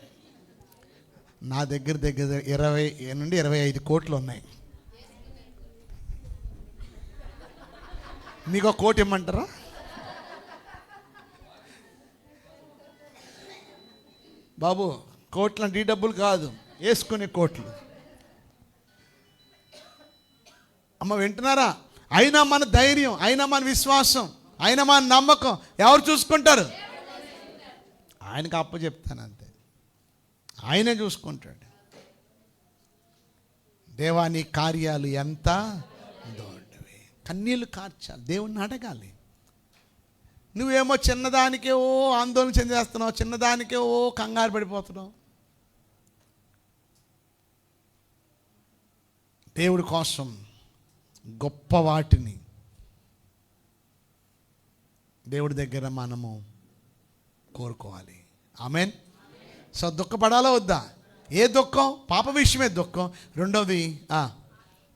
నా దగ్గర 20 నుండి 25 కోట్లు ఉన్నాయి. మీకు 1 కోటి ఇమ్మంటారా? బాబు, కోట్లు అంటే ఈ డబ్బులు కాదు, వేసుకునే కోట్లు. అమ్మ వింటున్నారా? అయినా మన ధైర్యం, అయినా మన విశ్వాసం, అయినా మన నమ్మకం ఎవరు చూసుకుంటారు? ఆయనకు అప్పచెప్తాను అంతే, ఆయనే చూసుకుంటాడు. దేవా నీ కార్యాలు ఎంత దొడ్డవి. కన్నీళ్ళు కార్చాలి, దేవుణ్ణి అడగాలి. నువ్వేమో చిన్నదానికే ఆందోళన చెందేస్తున్నావు, చిన్నదానికే కంగారు పడిపోతున్నావు. దేవుడి కోసం గొప్ప వాటిని దేవుడి దగ్గర మనము కోరుకోవాలి. ఆమేన్. సో దుఃఖపడాలా వద్దా? ఏ దుఃఖం? పాప విషయమే దుఃఖం. రెండవది,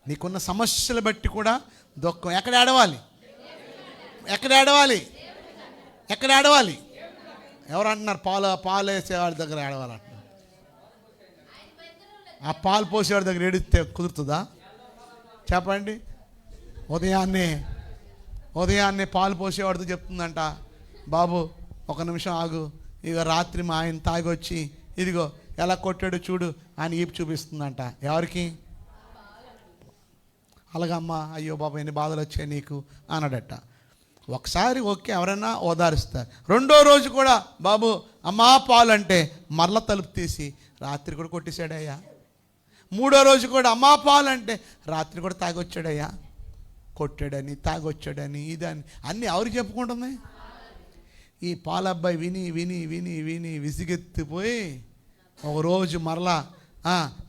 నీకున్న సమస్యలు బట్టి కూడా దుఃఖం. ఎక్కడ ఏడవాలి? ఎవరు అంటున్నారు? పాలు వేసేవాడి దగ్గర ఏడవాలంటున్నారు. ఆ పాలు పోసేవాడి దగ్గర ఏడిస్తే కుదురుతుందా? చెప్పండి. ఉదయాన్నే పాలు పోసేవాడితో చెప్తుందంట, బాబు 1 నిమిషం ఆగు, ఇక రాత్రి మా ఆయన తాగొచ్చి ఇదిగో ఎలా కొట్టాడు చూడు అని ఈపు చూపిస్తుందంట. ఎవరికి? అలాగమ్మా, అయ్యో బాబు ఎన్ని బాధలు వచ్చాయి నీకు అన్నాడట. ఒకసారి ఓకే, ఎవరైనా ఓదారుస్తారు. రెండో రోజు కూడా బాబు అమ్మా పాలు అంటే మరల తలుపు తీసి రాత్రి కూడా కొట్టేశాడయ్యా. మూడో రోజు కూడా అమ్మా పాలు అంటే రాత్రి కూడా తాగొచ్చాడయ్యా, కొట్టాడని తాగొచ్చాడని ఇదని అన్నీ ఎవరికి చెప్పుకుంటుంది? ఈ పాలబ్బాయి విని విని విని విని విసిగెత్తిపోయి ఒకరోజు మరలా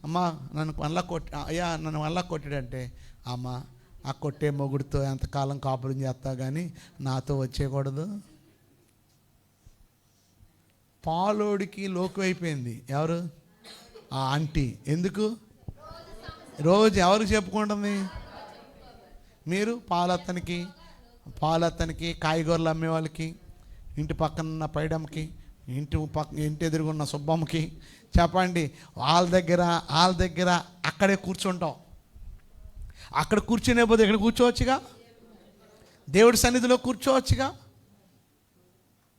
అమ్మా నన్ను మళ్ళా అయ్యా నన్ను మళ్ళా కొట్టాడంటే, అమ్మ ఆ కొట్టే మొగుడితో ఎంతకాలం కాపురం చేస్తావు కానీ నాతో వచ్చేయకూడదు. పాలోడికి లోకు అయిపోయింది. ఎవరు? ఆ ఆంటీ. ఎందుకు? రోజు ఎవరికి చెప్పుకుంటుంది? మీరు పాలత్తనికి కాయగూరలు అమ్మే వాళ్ళకి, ఇంటి పక్కన ఉన్న పైడమ్మకి, ఇంటి ఎదురుగున్న సుబ్బమ్మకి చెప్పండి. వాళ్ళ దగ్గర అక్కడే కూర్చుంటాం. అక్కడ కూర్చునే పోతే ఇక్కడ కూర్చోవచ్చుగా, దేవుడి సన్నిధిలో కూర్చోవచ్చుగా,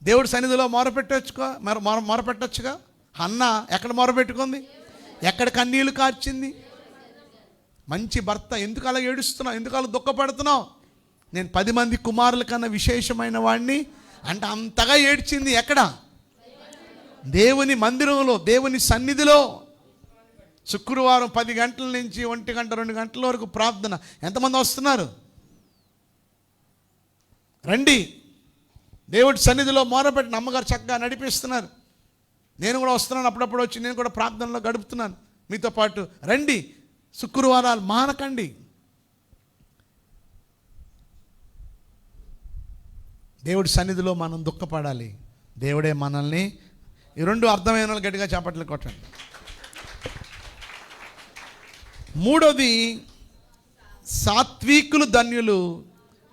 దేవుడి సన్నిధిలో మొరపెట్టొచ్చుగా. అన్న ఎక్కడ మొరపెట్టుకుంది? ఎక్కడ కన్నీళ్ళు కార్చింది? మంచి భర్త. ఎందుకు అలా ఏడుస్తున్నావు? ఎందుకు అలా దుఃఖపడుతున్నావు? నేను 10 మంది కుమారుల కన్నా విశేషమైన వాడిని అంటే అంతగా ఏడ్చింది ఎక్కడ? దేవుని మందిరంలో, దేవుని సన్నిధిలో. శుక్రవారం 10 గంటల నుంచి 1 గంట 2 గంటల వరకు ప్రార్థన. ఎంతమంది వస్తున్నారు? రండి. దేవుడి సన్నిధిలో మొరపెట్టిన అమ్మగారు చక్కగా నడిపిస్తున్నారు. నేను కూడా వస్తున్నాను, అప్పుడప్పుడు వచ్చి నేను కూడా ప్రార్థనలో గడుపుతున్నాను మీతో పాటు. రండి, శుక్రవారాలు మానకండి. దేవుడి సన్నిధిలో మనం దుఃఖపడాలి. దేవుడే మనల్ని. ఈ 2 అర్థమైన వాళ్ళు గట్టిగా చప్పట్లు కొట్టండి. 3వది, సాత్వికులు ధన్యులు,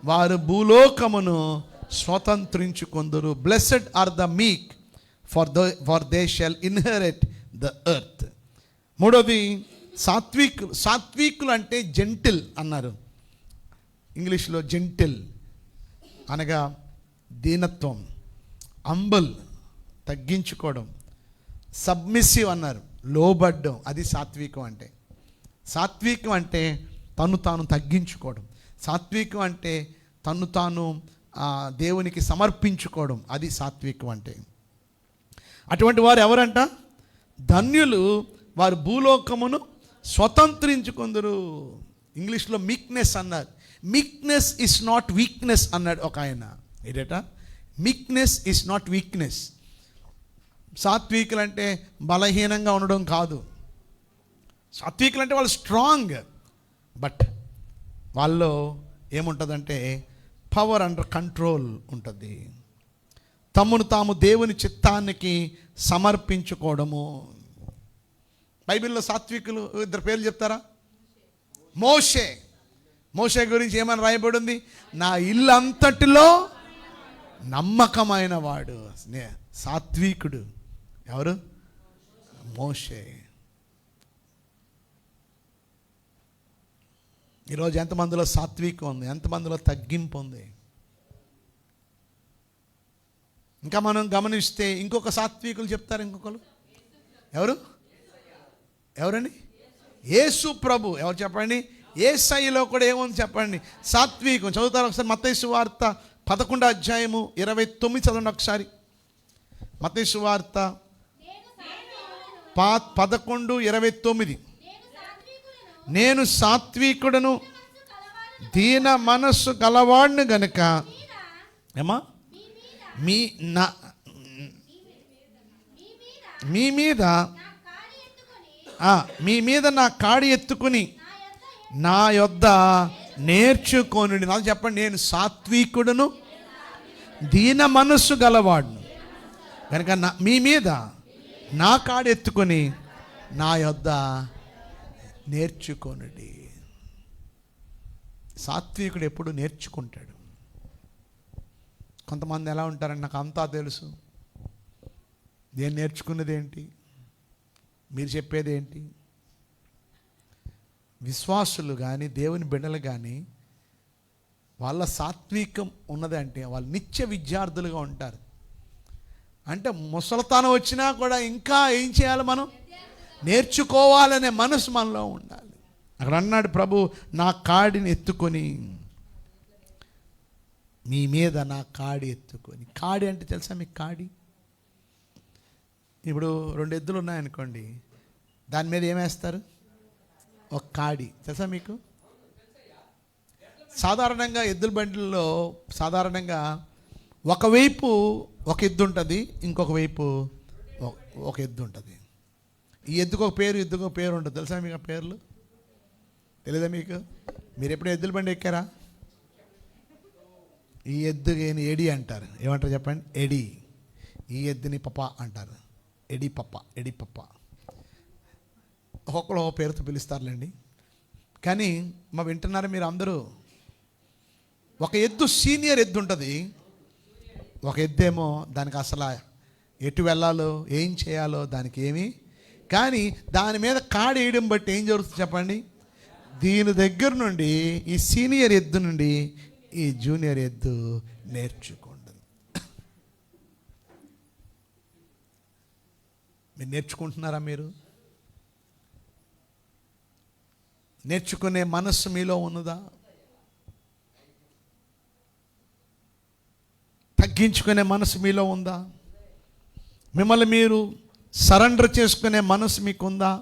వారు భూలోకమును స్వతంత్రించుకొందురు. Blessed are the meek, for they shall inherit the earth. 3వది సాత్వికులు. సాత్వికులు అంటే జెంటిల్ అన్నారు ఇంగ్లీష్లో. జెంటిల్ అనగా దీనత్వం, అంబుల్ తగ్గించుకోవడం. సబ్మిసివ్ అన్నారు, లోబడ్డం. అది సాత్వికం అంటే. సాత్వికం అంటే తను తాను తగ్గించుకోవడం. సాత్వికం అంటే తను తాను దేవునికి సమర్పించుకోవడం. అది సాత్వికం అంటే. అటువంటి వారు ఎవరంట? ధన్యులు, వారు భూలోకమును స్వతంత్రించుకుందరు. ఇంగ్లీష్లో మీక్నెస్ అన్నారు. మీక్నెస్ ఇస్ నాట్ వీక్నెస్ అన్నాడు ఒక ఆయన. ఏదట? Meekness is not weakness. సాత్వికులు అంటే బలహీనంగా ఉండడం కాదు. సాత్వికులు అంటే వాళ్ళు స్ట్రాంగ్, బట్ వాళ్ళలో ఏముంటుందంటే పవర్ అండర్ కంట్రోల్ ఉంటుంది. తమను తాము దేవుని చిత్తానికి సమర్పించుకోవడము. బైబిల్లో సాత్వికులు 2 పేర్లు చెప్తారా? మోషే గురించి ఏమని రాయబడి ఉంది? నా ఇల్లు అంతటిలో నమ్మకమైన వాడు. సాత్వికుడు ఎవరు? మోషే. ఈరోజు ఎంతమందిలో సాత్వికం ఉంది? ఎంతమందిలో తగ్గింపు ఉంది? ఇంకా మనం గమనిస్తే ఇంకొక సాత్వికులు చెప్తారు. ఇంకొకరు ఎవరండి? యేసు ప్రభు. ఎవరు చెప్పండి? యేసయ్యలో కూడా ఏముంది చెప్పండి? సాత్వికం. చదువుతారు ఒకసారి. మత్తయి సువార్త 11వ అధ్యాయము 29 చదవండి ఒకసారి. మత్తయి సువార్త 11:29. నేను సాత్వికుడను, దీన మనస్సు గలవాడిని గనుక ఏమా మీ మీద నా కాడి ఎత్తుకుని నా యొద్ద నేర్చుకొనుడి. నాకు చెప్పండి. నేను సాత్వికుడును, దీన మనస్సు గలవాడును కనుక మీ మీద నా కాడి ఎత్తుకొని నా యొద్ద నేర్చుకొనుడి. సాత్వికుడు ఎప్పుడు నేర్చుకుంటాడు. కొంతమంది ఎలా ఉంటారంటే నాకు అంతా తెలుసు, నేను నేర్చుకున్నది ఏంటి, మీరు చెప్పేది ఏంటి. విశ్వాసులు కానీ దేవుని బిడ్డలు కానీ వాళ్ళ సాత్వికం ఉన్నదంటే వాళ్ళు నిత్య విద్యార్థులుగా ఉంటారు. అంటే ముసలితనం వచ్చినా కూడా ఇంకా ఏం చేయాలి? మనం నేర్చుకోవాలనే మనసు మనలో ఉండాలి. అక్కడ అన్నాడు ప్రభు, నా కాడిని ఎత్తుకొని మీ మీద నా కాడి ఎత్తుకొని. కాడి అంటే తెలుసా మీకు? కాడి ఇప్పుడు 2 ఎద్దులు ఉన్నాయనుకోండి, దాని మీద ఏమేస్తారు? ఒక కాడి. తెలుసా మీకు? సాధారణంగా ఎద్దుల బండిల్లో సాధారణంగా ఒకవైపు ఒక ఎద్దు ఉంటుంది, ఇంకొక వైపు ఒక ఎద్దు ఉంటుంది. ఈ ఎద్దుకు ఒక పేరు ఉంటుంది. తెలుసా మీకు ఆ పేర్లు? తెలీదా మీకు? మీరు ఎప్పుడు ఎద్దుల బండి ఎక్కారా? ఈ ఎద్దుని ఎడి అంటారు. ఏమంటారు చెప్పండి? ఎడి. ఈ ఎద్దుని పప్ప అంటారు. ఎడి పప్ప. ఒక్కొక్కరు ఒక పేరుతో పిలుస్తారులేండి. కానీ మా వింటున్నారా మీరు అందరూ? ఒక ఎద్దు సీనియర్ ఎద్దు ఉంటుంది, ఒక ఎద్దేమో దానికి అసలు ఎటు వెళ్ళాలో ఏం చేయాలో దానికి ఏమీ. కానీ దాని మీద కాడి వేయడం బట్టి ఏం జరుగుతుంది చెప్పండి? దీని దగ్గర నుండి, ఈ సీనియర్ ఎద్దు నుండి ఈ జూనియర్ ఎద్దు నేర్చుకుంటుంది. మీరు నేర్చుకుంటున్నారా? మీరు నేర్చుకునే మనస్సు మీలో ఉన్నదా? తగ్గించుకునే మనసు మీలో ఉందా? మిమ్మల్ని మీరు సరెండర్ చేసుకునే మనసు మీకుందా?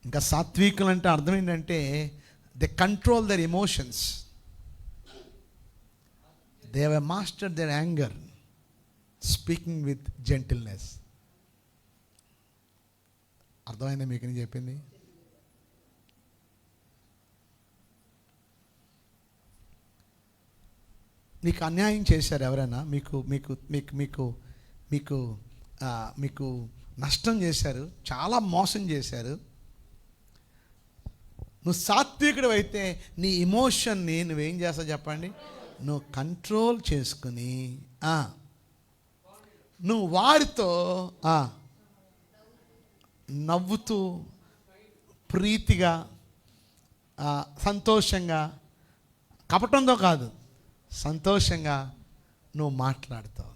ఇంకా సాత్వికులు అంటే అర్థం ఏంటంటే they control their emotions, they have mastered their anger, speaking with gentleness. అర్థమైందా మీకు నేను చెప్పింది? మీకు అన్యాయం చేశారు ఎవరైనా, మీకు మీకు మీకు మీకు మీకు మీకు నష్టం చేశారు, చాలా మోసం చేశారు. నువ్వు సాత్వికుడు అయితే నీ ఎమోషన్ని నువ్వేం చేస్తావు చెప్పండి? నువ్వు కంట్రోల్ చేసుకుని నువ్వు వారితో నవ్వుతూ ప్రీతిగా సంతోషంగా, కపటంతో కాదు, సంతోషంగా నువ్వు మాట్లాడతావు.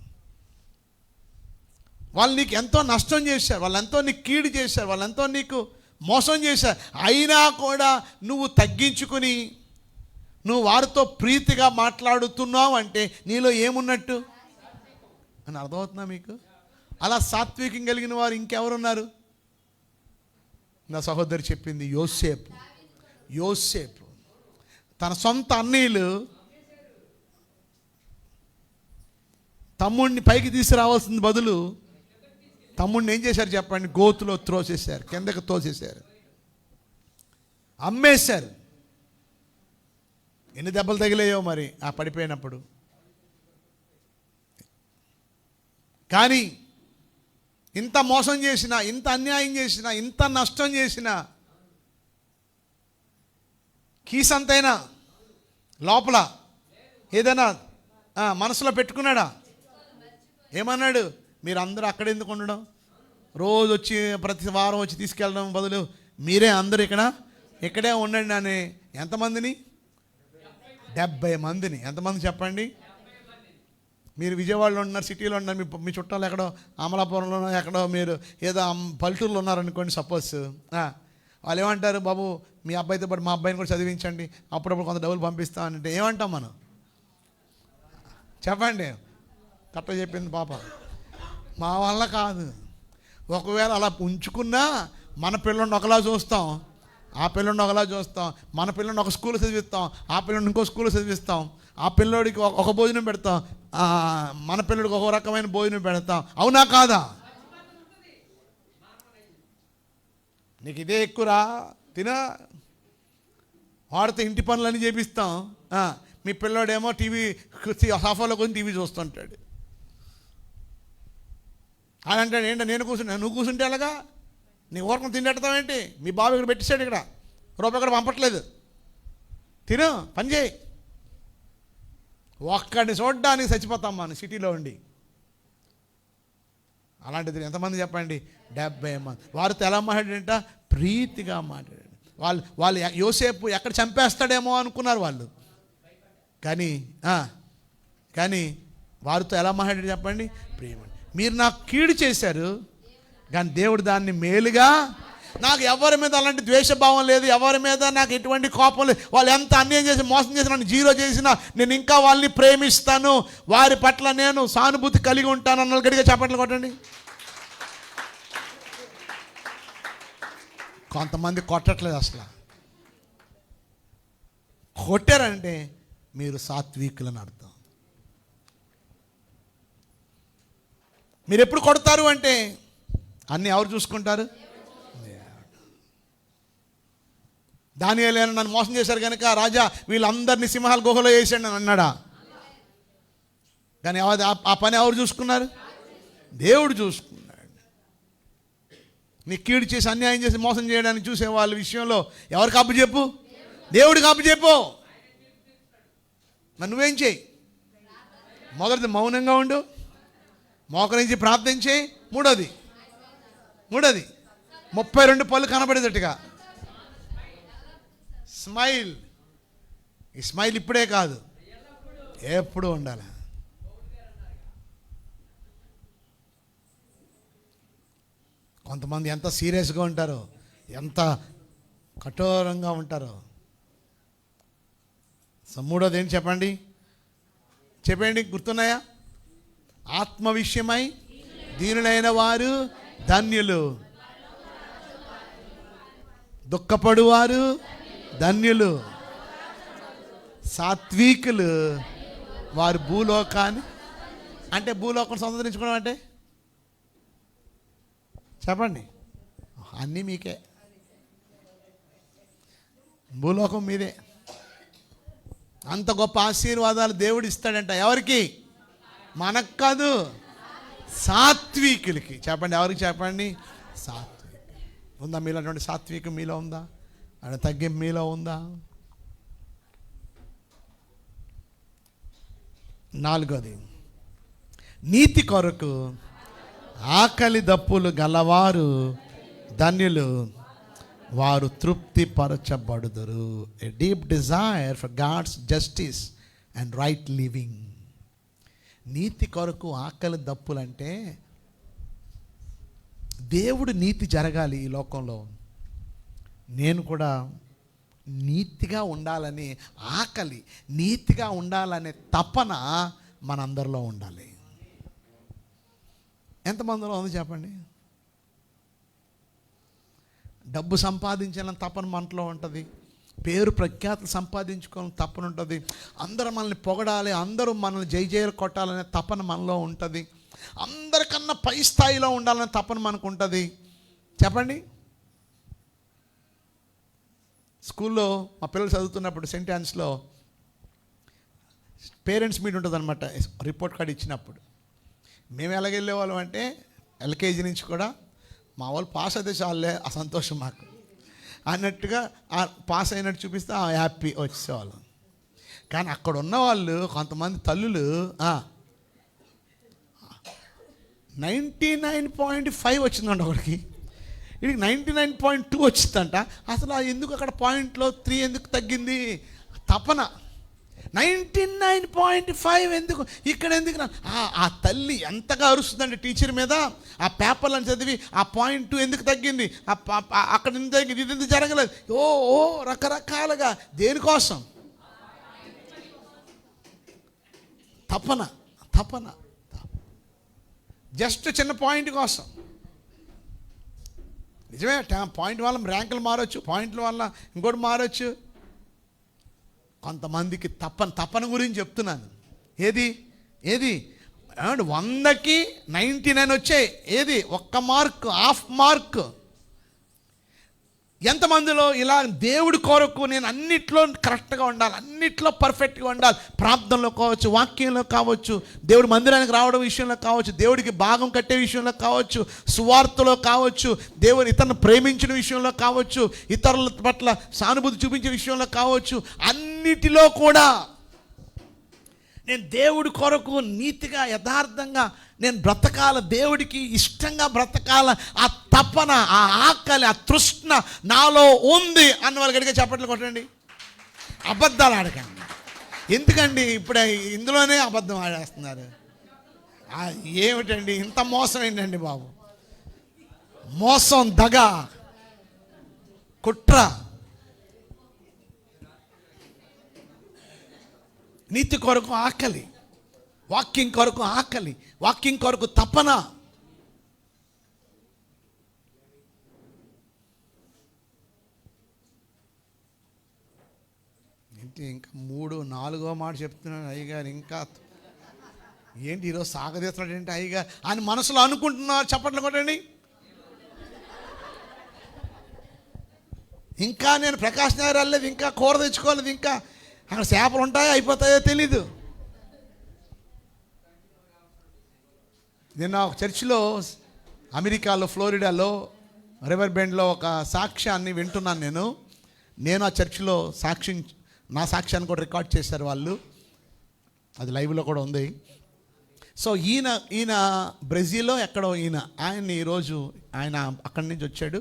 వాళ్ళు నీకు ఎంతో నష్టం చేశారు, వాళ్ళు ఎంతో నీకు కీడు చేశారు, వాళ్ళు ఎంతో నీకు మోసం చేశారు. అయినా కూడా నువ్వు తగ్గించుకుని నువ్వు వారితో ప్రీతిగా మాట్లాడుతున్నావు అంటే నీలో ఏమున్నట్టు అని అర్థమవుతుందా మీకు? అలా సాత్వికం కలిగిన వారు ఇంకెవరున్నారు? నా సహోదరి చెప్పింది, యోసేపు తన సొంత అన్నయ్యలు తమ్ముడిని పైకి తీసుకురావాల్సిన బదులు తమ్ముడిని ఏం చేశారు చెప్పండి? గోతులో త్రోసేశారు, కిందకి తోసేశారు, అమ్మేశారు. ఎన్ని దెబ్బలు తగిలేయో మరి ఆ పడిపోయినప్పుడు. కానీ ఇంత మోసం చేసినా, ఇంత అన్యాయం చేసినా, ఇంత నష్టం చేసినా, కీసంతైనా లోపల ఏదైనా మనసులో పెట్టుకున్నాడా? ఏమన్నాడు? మీరు అందరూ అక్కడ ఎందుకు ఉండడం, రోజు వచ్చి ప్రతి వారం వచ్చి తీసుకెళ్ళడం బదులు మీరే అందరూ ఇక్కడే ఉండండి అని ఎంతమందిని? 70 మందిని. ఎంతమంది చెప్పండి? మీరు విజయవాడలో ఉన్నారు, సిటీలో ఉన్నారు, మీ చుట్టాలు ఎక్కడో అమలాపురంలోనో ఎక్కడో మీరు ఏదో పల్లెటూరులో ఉన్నారనుకోండి సపోజ్. వాళ్ళు ఏమంటారు? బాబు మీ అబ్బాయితో పాటు మా అబ్బాయిని కూడా చదివించండి, అప్పుడప్పుడు కొంత డబ్బులు పంపిస్తామంటే ఏమంటాం మనం? చెప్పండి. తప్ప చెప్పింది పాప, మా వల్ల కాదు. ఒకవేళ అలా ఉంచుకున్నా మన పిల్లల్ని ఒకలా చూస్తాం, ఆ పిల్లల్ని ఒకలా చూస్తాం. మన పిల్లల్ని ఒక స్కూల్లో చదివిస్తాం, ఆ పిల్లల్ని ఇంకో స్కూల్లో చదివిస్తాం. ఆ పిల్లోడికి ఒక భోజనం పెడతాం, మన పిల్లడికి ఒక రకమైన భోజనం పెడతాం. అవునా కాదా? నీకు ఇదే ఎక్కువరా, తినా. వాడితో ఇంటి పనులన్నీ చేపిస్తాం. మీ పిల్లోడేమో టీవీ సోఫాలో కొంచెం టీవీ చూస్తుంటాడు. అని అంటాడు, ఏంటో నేను కూర్చుంటా, నువ్వు కూర్చుంటే ఎలాగా? నీ ఊరకం తిండెడతావేంటి? మీ బాబు ఇక్కడ పెట్టేశాడు, ఇక్కడ రూపాయి కూడా పంపట్లేదు, తిను, పని చేయి. ఒక్కడిని చూడడానికి చచ్చిపోతాం మనం సిటీలో ఉండి. అలాంటిది ఎంతమంది చెప్పండి? 70 మంది. వారితో ఎలా మాట్లాడంట? ప్రీతిగా మాట్లాడాడు. వాళ్ళు యోసేపు ఎక్కడ చంపేస్తాడేమో అనుకున్నారు వాళ్ళు. కానీ వారితో ఎలా మాట్లాడాడు చెప్పండి? ప్రేమ. మీరు నాకు కీడు చేశారు, కానీ దేవుడు దాన్ని మేలుగా. నాకు ఎవరి మీద అలాంటి ద్వేషభావం లేదు, ఎవరి మీద నాకు ఎటువంటి కోపం లేదు. వాళ్ళు ఎంత అన్యాయం చేసి మోసం చేసి నన్ను జీరో చేసినా నేను ఇంకా వాళ్ళని ప్రేమిస్తాను, వారి పట్ల నేను సానుభూతి కలిగి ఉంటాను అన్న గట్టిగా చప్పట్లు కొట్టండి. కొంతమంది కొట్టట్లేదు, అసలు కొట్టారంటే మీరు సాత్వికులని అర్థం. మీరు ఎప్పుడు కొడతారు అంటే అన్నీ ఎవరు చూసుకుంటారు? దానియేలు నన్ను మోసం చేశారు కనుక రాజా వీళ్ళందరినీ సింహాల గుహలో వేసాడు అని అన్నాడా? కానీ ఆ పని ఎవరు చూసుకున్నారు? దేవుడు చూసుకున్నాడు. నీ కీడు చేసి అన్యాయం చేసి మోసం చేయడానికి చూసే వాళ్ళ విషయంలో ఎవరికి అప్పచెప్పు? దేవుడికి అప్పచెప్పు. మరి నువ్వేం చేయి? మొదటిది మౌనంగా ఉండు, మోకరించి ప్రార్థన చేయి. మూడోది 32 పళ్ళు కనబడేటట్టుగా స్మైల్. ఈ స్మైల్ ఇప్పుడే కాదు, ఎప్పుడు ఉండాలి. కొంతమంది ఎంత సీరియస్గా ఉంటారో, ఎంత కఠోరంగా ఉంటారో. సో మూడోది ఏంటి చెప్పండి, గుర్తున్నాయా? ఆత్మ విషయమై దీనులైన వారు ధన్యులు, దుఃఖపడువారు ధన్యులు, సాత్వికులు వారు భూలోకాన్ని. అంటే భూలోకం సంతరించుకోవడం అంటే చెప్పండి, అన్నీ మీకే. భూలోకం మీదే. అంత గొప్ప ఆశీర్వాదాలు దేవుడు ఇస్తాడంట. ఎవరికి? మనకు కాదు, సాత్వికులకి. చెప్పండి, ఎవరికి చెప్పండి? సాత్విక. ఉందా మీలో అటువంటి సాత్వికం? మీలో ఉందా? అంటే తగ్గింపు మీలో ఉందా? నాలుగోది, నీతి కొరకు ఆకలి దప్పులు గలవారు ధన్యులు, వారు తృప్తి పరచబడుదురు. A deep desire for God's justice and right living. నీతి కొరకు ఆకలి దప్పులంటే దేవుడు నీతి జరగాలి ఈ లోకంలో. నేను కూడా నీతిగా ఉండాలని ఆకలి, నీతిగా ఉండాలనే తపన మనందరిలో ఉండాలి. ఎంతమందిలో ఉంది చెప్పండి? డబ్బు సంపాదించాలని తపన మనలో ఉంటుంది, పేరు ప్రఖ్యాతులు సంపాదించుకోవాలని తపన ఉంటుంది, అందరూ మనల్ని పొగడాలి, అందరూ మనల్ని జయజయలు కొట్టాలనే తపన మనలో ఉంటుంది, అందరికన్నా పై స్థాయిలో ఉండాలనే తపన మనకు ఉంటుంది. చెప్పండి. స్కూల్లో మా పిల్లలు చదువుతున్నప్పుడు సెయింట్ యాన్స్లో పేరెంట్స్ మీట్ ఉంటుంది అనమాట. రిపోర్ట్ కార్డు ఇచ్చినప్పుడు మేము ఎలాగెళ్ళేవాళ్ళం అంటే ఎల్కేజీ నుంచి కూడా మా వాళ్ళు పాస్ అయితే చాలే ఆ సంతోషం మాకు అన్నట్టుగా, పాస్ అయినట్టు చూపిస్తే ఆ హ్యాపీ వచ్చేవాళ్ళం. కానీ అక్కడ ఉన్నవాళ్ళు కొంతమంది తల్లులు 99.5 వచ్చిందంట ఒకడికి, వీడికి 99.2 వచ్చిందంట. అసలు ఎందుకు అక్కడ పాయింట్లో 3 ఎందుకు తగ్గింది? తపన. 99.5 ఎందుకు ఇక్కడ ఎందుకు? ఆ తల్లి ఎంతగా అరుస్తుందండి టీచర్ మీద. ఆ పేపర్లను చదివి ఆ 0.2 ఎందుకు తగ్గింది, అక్కడ ఎందుకు తగ్గింది, ఇది ఎందుకు జరగలేదు, ఓ రకరకాలుగా. దేనికోసం? తపన. జస్ట్ చిన్న పాయింట్ కోసం. నిజమే, పాయింట్ వల్ల ర్యాంకులు మారచ్చు, పాయింట్ల వల్ల ఇంకోటి మారచ్చు. కొంతమందికి తపన గురించి చెప్తున్నాను. ఏది 100కి 99 వచ్చాయి. ఏది? 1 మార్క్, హాఫ్ మార్క్. ఎంతమందిలో ఇలా దేవుడి కొరకు నేను అన్నిట్లో కరెక్ట్గా ఉండాలి, అన్నిట్లో పర్ఫెక్ట్గా ఉండాలి, ప్రార్థనలో కావచ్చు, వాక్యంలో కావచ్చు, దేవుడి మందిరానికి రావడం విషయంలో కావచ్చు, దేవుడికి భాగం కట్టే విషయంలో కావచ్చు, సువార్తలో కావచ్చు, దేవుని ఇతరులను ప్రేమించిన విషయంలో కావచ్చు, ఇతరుల పట్ల సానుభూతి చూపించే విషయంలో కావచ్చు, అన్నిటిలో కూడా నేను దేవుడి కొరకు నీతిగా యథార్థంగా నేను బ్రతకాల, దేవుడికి ఇష్టంగా బ్రతకాల, ఆ తపన, ఆ ఆకలి, ఆ తృష్ణ నాలో ఉంది అన్న వాళ్ళు గడిగా చప్పట్లు కొట్టండి. అబద్ధాలు ఆడకండి. ఎందుకండి ఇప్పుడు ఇందులోనే అబద్ధం ఆడేస్తున్నారు? ఏమిటండి ఇంత మోసం ఏంటండి బాబు? మోసం, దగ, కుట్ర. నీతి కొరకు ఆకలి, వాక్యం కొరకు ఆకలి, వాక్యం కొరకు తపన. ఏంటి ఇంకా 3-4వ మాట చెప్తున్నాను అయ్యగారు. ఇంకా ఏంటి ఈరోజు సాగదీస్తున్నాడు ఏంటి అయ్యగా అని మనసులో అనుకుంటున్నారు. చప్పట్లు కొట్టండి. ఇంకా నేను ప్రకాశ్ నగర్ వెళ్ళలేదు, ఇంకా కూర తెచ్చుకోలేదు, ఇంకా అక్కడ చేపలు ఉంటాయో అయిపోతాయో తెలీదు. నిన్న ఒక చర్చిలో అమెరికాలో ఫ్లోరిడాలో రివర్ బెండ్లో ఒక సాక్ష్యాన్ని వింటున్నాను. నేను ఆ చర్చిలో నా సాక్ష్యాన్ని కూడా రికార్డ్ చేశారు వాళ్ళు, అది లైవ్లో కూడా ఉంది. సో ఈయన బ్రెజిల్లో ఎక్కడో ఆయన్ని ఈరోజు ఆయన అక్కడి నుంచి వచ్చాడు.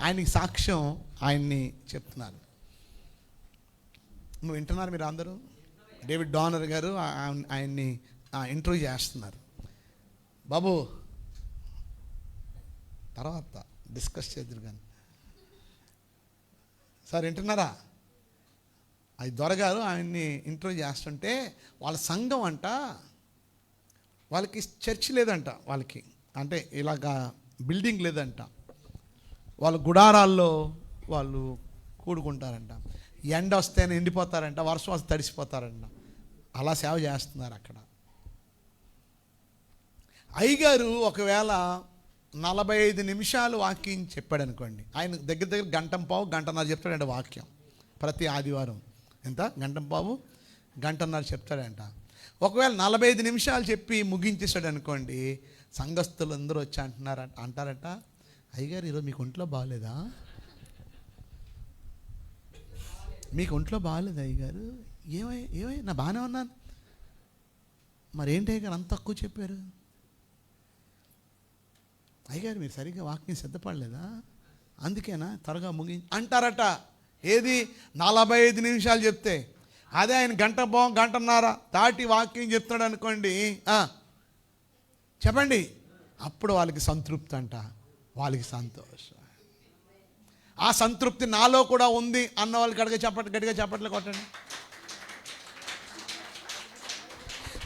ఆయనకి సాక్ష్యం ఆయన్ని చెప్తున్నారు. నువ్వు వింటున్నారు మీరు అందరూ. డేవిడ్ డానర్ గారు ఆయన్ని ఇంటర్వ్యూ చేస్తున్నారు. బాబు తర్వాత డిస్కస్ చేద్దరు కానీ సార్ వింటున్నారా? అది దొరగారు ఆయన్ని ఇంటర్వ్యూ చేస్తుంటే వాళ్ళ సంఘం అంట, వాళ్ళకి చర్చ్ లేదంట, వాళ్ళకి అంటే ఇలాగా బిల్డింగ్ లేదంట, వాళ్ళ గుడారాల్లో వాళ్ళు కూడుకుంటారంట. ఎండ వస్తేనే ఎండిపోతారంట, వర్షం వస్తే తడిసిపోతారంట. అలా సేవ చేస్తున్నారు అక్కడ. అయ్యగారు ఒకవేళ 45 నిమిషాలు వాక్యం చెప్పాడు అనుకోండి, ఆయన దగ్గర గంటన్నర చెప్తాడంట వాక్యం ప్రతి ఆదివారం. ఎంత? గంటన్నర చెప్తాడంట. ఒకవేళ 45 నిమిషాలు చెప్పి ముగించేశాడు అనుకోండి, సంఘస్థులు అందరూ వచ్చి అంటారట, అయ్యగారు ఈరోజు మీకు ఒంట్లో బాగాలేదా? మీకు ఒంట్లో బాగాలేదు అయ్యగారు? ఏమై నా బాగానే ఉన్నాను. మరేంటి అయ్యగారు అంత తక్కువ చెప్పారు? అయ్యగారు మీరు సరిగ్గా వాక్యం సిద్ధపడలేదా? అందుకేనా త్వరగా అంటారట. ఏది? 45 నిమిషాలు చెప్తే. అదే ఆయన గంటన్నర దాటి వాక్యం చెప్తాడు అనుకోండి, చెప్పండి, అప్పుడు వాళ్ళకి సంతృప్తి అంట, వాళ్ళకి సంతోషం. ఆ సంతృప్తి నాలో కూడా ఉంది అన్న వాళ్ళకి గట్టిగా చప్పట్లు కొట్టండి.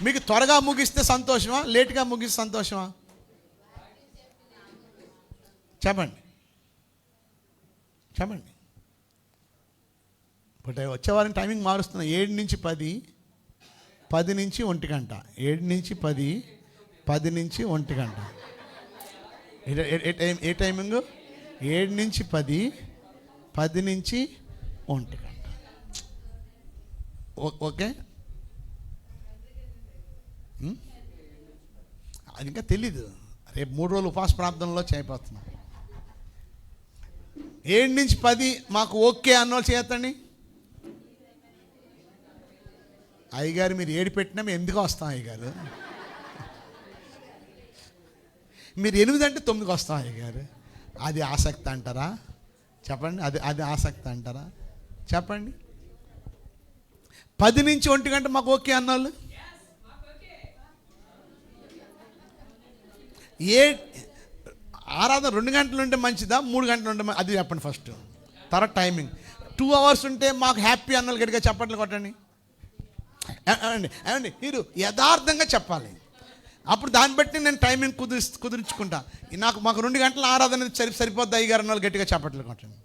మీకు త్వరగా ముగిస్తే సంతోషమా, లేట్గా ముగిస్తే సంతోషమా? చెప్పండి. ఇప్పుడు వచ్చేవారిని టైమింగ్ మారుస్తున్నాం. 7 నుంచి 10, 10 నుంచి 1 గంట, 7 నుంచి 10, 10 నుంచి 1 గంట. ఏ టైమింగ్? 7 నుంచి 10, 10 నుంచి 1 గంట. ఓకే, అది ఇంకా తెలీదు. రేపు 3 రోజులు ఉపవాస ప్రార్థనలో చేయబోతున్నాం. 7 నుంచి 10 మాకు ఓకే అన్నోళ్ళు చేయొద్దండి. అయ్యగారు మీరు 7 పెట్టినా మేము ఎందుకు వస్తాం అయ్యగారు? మీరు 8 అంటే 9కి వస్తాం అయ్యగారు. అది ఆసక్తి అంటారా? చెప్పండి. అది ఆసక్తి అంటారా? చెప్పండి. 10 నుంచి 1 గంట మాకు ఓకే అన్నోళ్ళు, ఆరాధన 2 గంటలు ఉంటే మంచిదా, 3 గంటలు ఉంటే అది చెప్పండి ఫస్ట్. తర్వాత టైమింగ్ 2 అవర్స్ ఉంటే మాకు హ్యాపీ అన్నోళ్ళు గట్టిగా చప్పట్లు కొట్టండి. ఏమండి మీరు యథార్థంగా చెప్పాలి. అప్పుడు దాన్ని బట్టి నేను టైమింగ్ కుదుర్చుకుంటా. మాకు 2 గంటల ఆరాధన సరిపోద్ది అయ్యగారు అన్నోళ్ళు గట్టిగా చప్పట్లు కొట్టండి.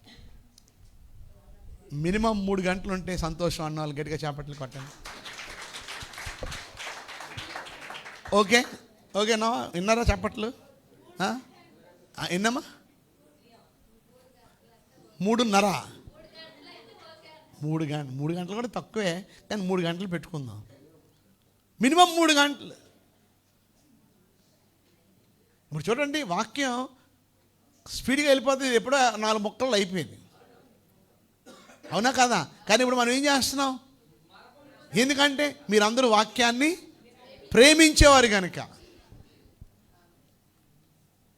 మినిమం 3 గంటలు ఉంటే సంతోషం అన్నోళ్ళు గట్టిగా చప్పట్లు కొట్టండి. ఓకేనా? విన్నారా చప్పట్లు? విన్నామా? 3:30. 3 గంటలు కూడా తక్కువే, కానీ 3 గంటలు పెట్టుకుందాం. మినిమం 3 గంటలు. ఇప్పుడు చూడండి, వాక్యం స్పీడ్గా వెళ్ళిపోతుంది. ఎప్పుడో 4 ముక్కలు అయిపోయింది, అవునా కదా? కానీ ఇప్పుడు మనం ఏం చేస్తున్నాం? ఎందుకంటే మీరందరూ వాక్యాన్ని ప్రేమించేవారు కనుక,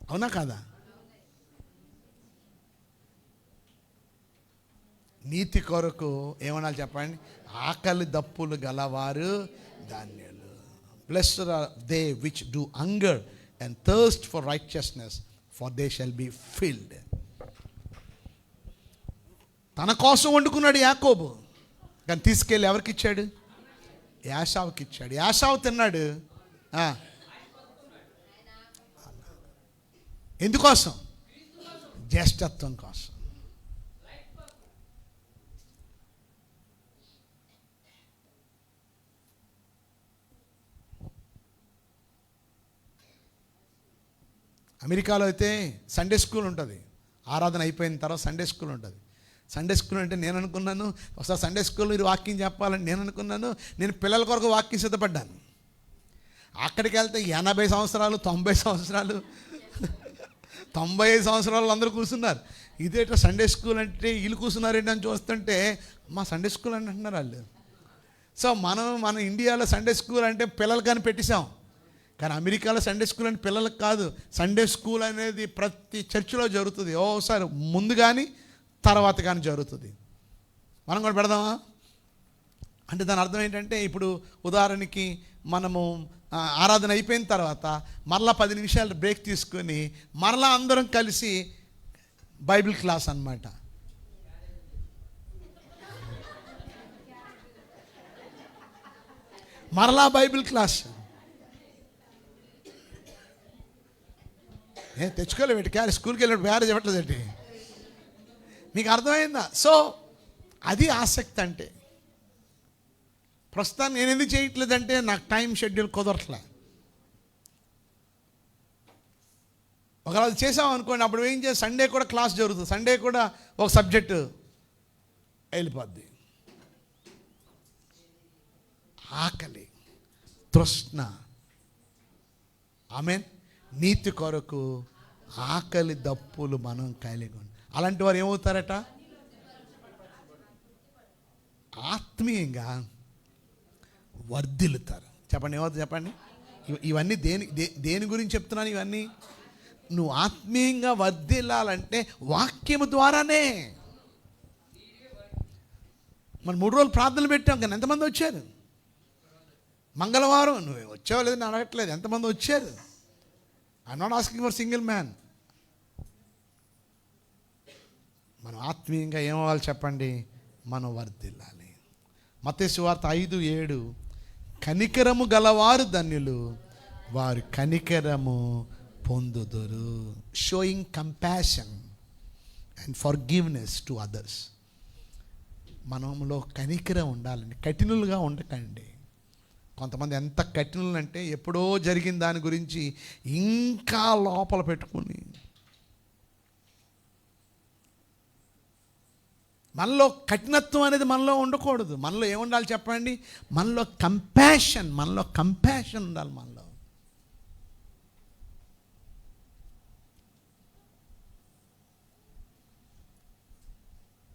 అవునా కదా? నీతి కొరకు ఏమన్నా చెప్పండి? ఆకలి దప్పులు గలవారు ధన్యులు. Blessed are they which do hunger and thirst for righteousness, for they shall be filled. తన కోసం వండుకున్నాడు యాకోబు, కానీ తీసుకెళ్ళి ఎవరికి ఇచ్చాడు? యాషావుకి ఇచ్చాడు. యాషావు తిన్నాడు. ఎందుకోసం? జ్యేష్ఠత్వం కోసం. అమెరికాలో అయితే సండే స్కూల్ ఉంటుంది. ఆరాధన అయిపోయిన తర్వాత సండే స్కూల్ ఉంటుంది. సండే స్కూల్ అంటే నేను అనుకున్నాను, ఒకసారి సండే స్కూల్లో మీరు వాక్యం చెప్పాలని నేను అనుకున్నాను. నేను పిల్లల కొరకు వాక్యం సిద్ధపడ్డాను. అక్కడికి వెళ్తే 80 సంవత్సరాలు 90 సంవత్సరాలు 95 సంవత్సరాలు అందరూ కూర్చున్నారు. ఇదేట సండే స్కూల్ అంటే వీళ్ళు కూర్చున్నారేంటి అని చూస్తుంటే మా సండే స్కూల్ అని అంటున్నారు వాళ్ళు. సో మన ఇండియాలో సండే స్కూల్ అంటే పిల్లలు కానీ పెట్టేశాం. కానీ అమెరికాలో సండే స్కూల్ అంటే పిల్లలకు కాదు. సండే స్కూల్ అనేది ప్రతి చర్చిలో జరుగుతుంది. ఓసారి ముందు కానీ తర్వాత కానీ జరుగుతుంది. మనం కూడా పెడదామా? అంటే దాని అర్థం ఏంటంటే, ఇప్పుడు ఉదాహరణకి మనము ఆరాధన అయిపోయిన తర్వాత మరలా 10 నిమిషాలు బ్రేక్ తీసుకొని మరలా అందరం కలిసి బైబిల్ క్లాస్ అన్నమాట. మరలా బైబిల్ క్లాస్ తెచ్చుకోలేబెట్టి క్యారీ స్కూల్కి వెళ్ళి వేరే చెప్పట్లేదండి. మీకు అర్థమైందా? సో అది ఆసక్తి అంటే. ప్రస్తుతాన్ని నేను ఎందుకు చేయట్లేదంటే నాకు టైం షెడ్యూల్ కుదరట్లే. ఒకవేళ చేసాం అనుకోండి, అప్పుడు ఏం చేసి సండే కూడా క్లాస్ జరుగుతుంది, సండే కూడా ఒక సబ్జెక్టు వెళ్ళిపోద్ది. ఆకలి, తృష్ణ, ఆమేన్, నీతి కొరకు ఆకలి దప్పులు మనం కలిగి ఉంటాం. అలాంటి వారు ఏమవుతారట? ఆత్మీయంగా వర్ధిల్లుతారు. చెప్పండి, ఏమవుతుంది చెప్పండి. ఇవన్నీ దేని గురించి చెప్తున్నాను? ఇవన్నీ నువ్వు ఆత్మీయంగా వర్ధిల్లాలంటే వాక్యము ద్వారానే. మనం 3 రోజులు ప్రార్థనలు పెట్టాం, కానీ ఎంతమంది వచ్చారు? మంగళవారం నువ్వు వచ్చావు లేదని అడగట్లేదు, ఎంతమంది వచ్చారు? I'm not asking for single man. మనం ఆత్మీయంగా ఏమవ్వాలి చెప్పండి? మనం వర్ధిల్లాలి. మత్తయి సువార్త 5:7, కనికరము గలవారు ధన్యులు, వారు కనికరము పొందుదురు. Showing compassion and forgiveness to others. మనలో కనికరం ఉండాలండి, కఠినులుగా ఉండకండి. కొంతమంది ఎంత కఠినులు అంటే ఎప్పుడో జరిగిన దాని గురించి ఇంకా లోపల పెట్టుకుని. మనలో కఠినత్వం అనేది మనలో ఉండకూడదు. మనలో ఏముండాలి చెప్పండి? మనలో కంపాషన్ ఉండాలి. మనలో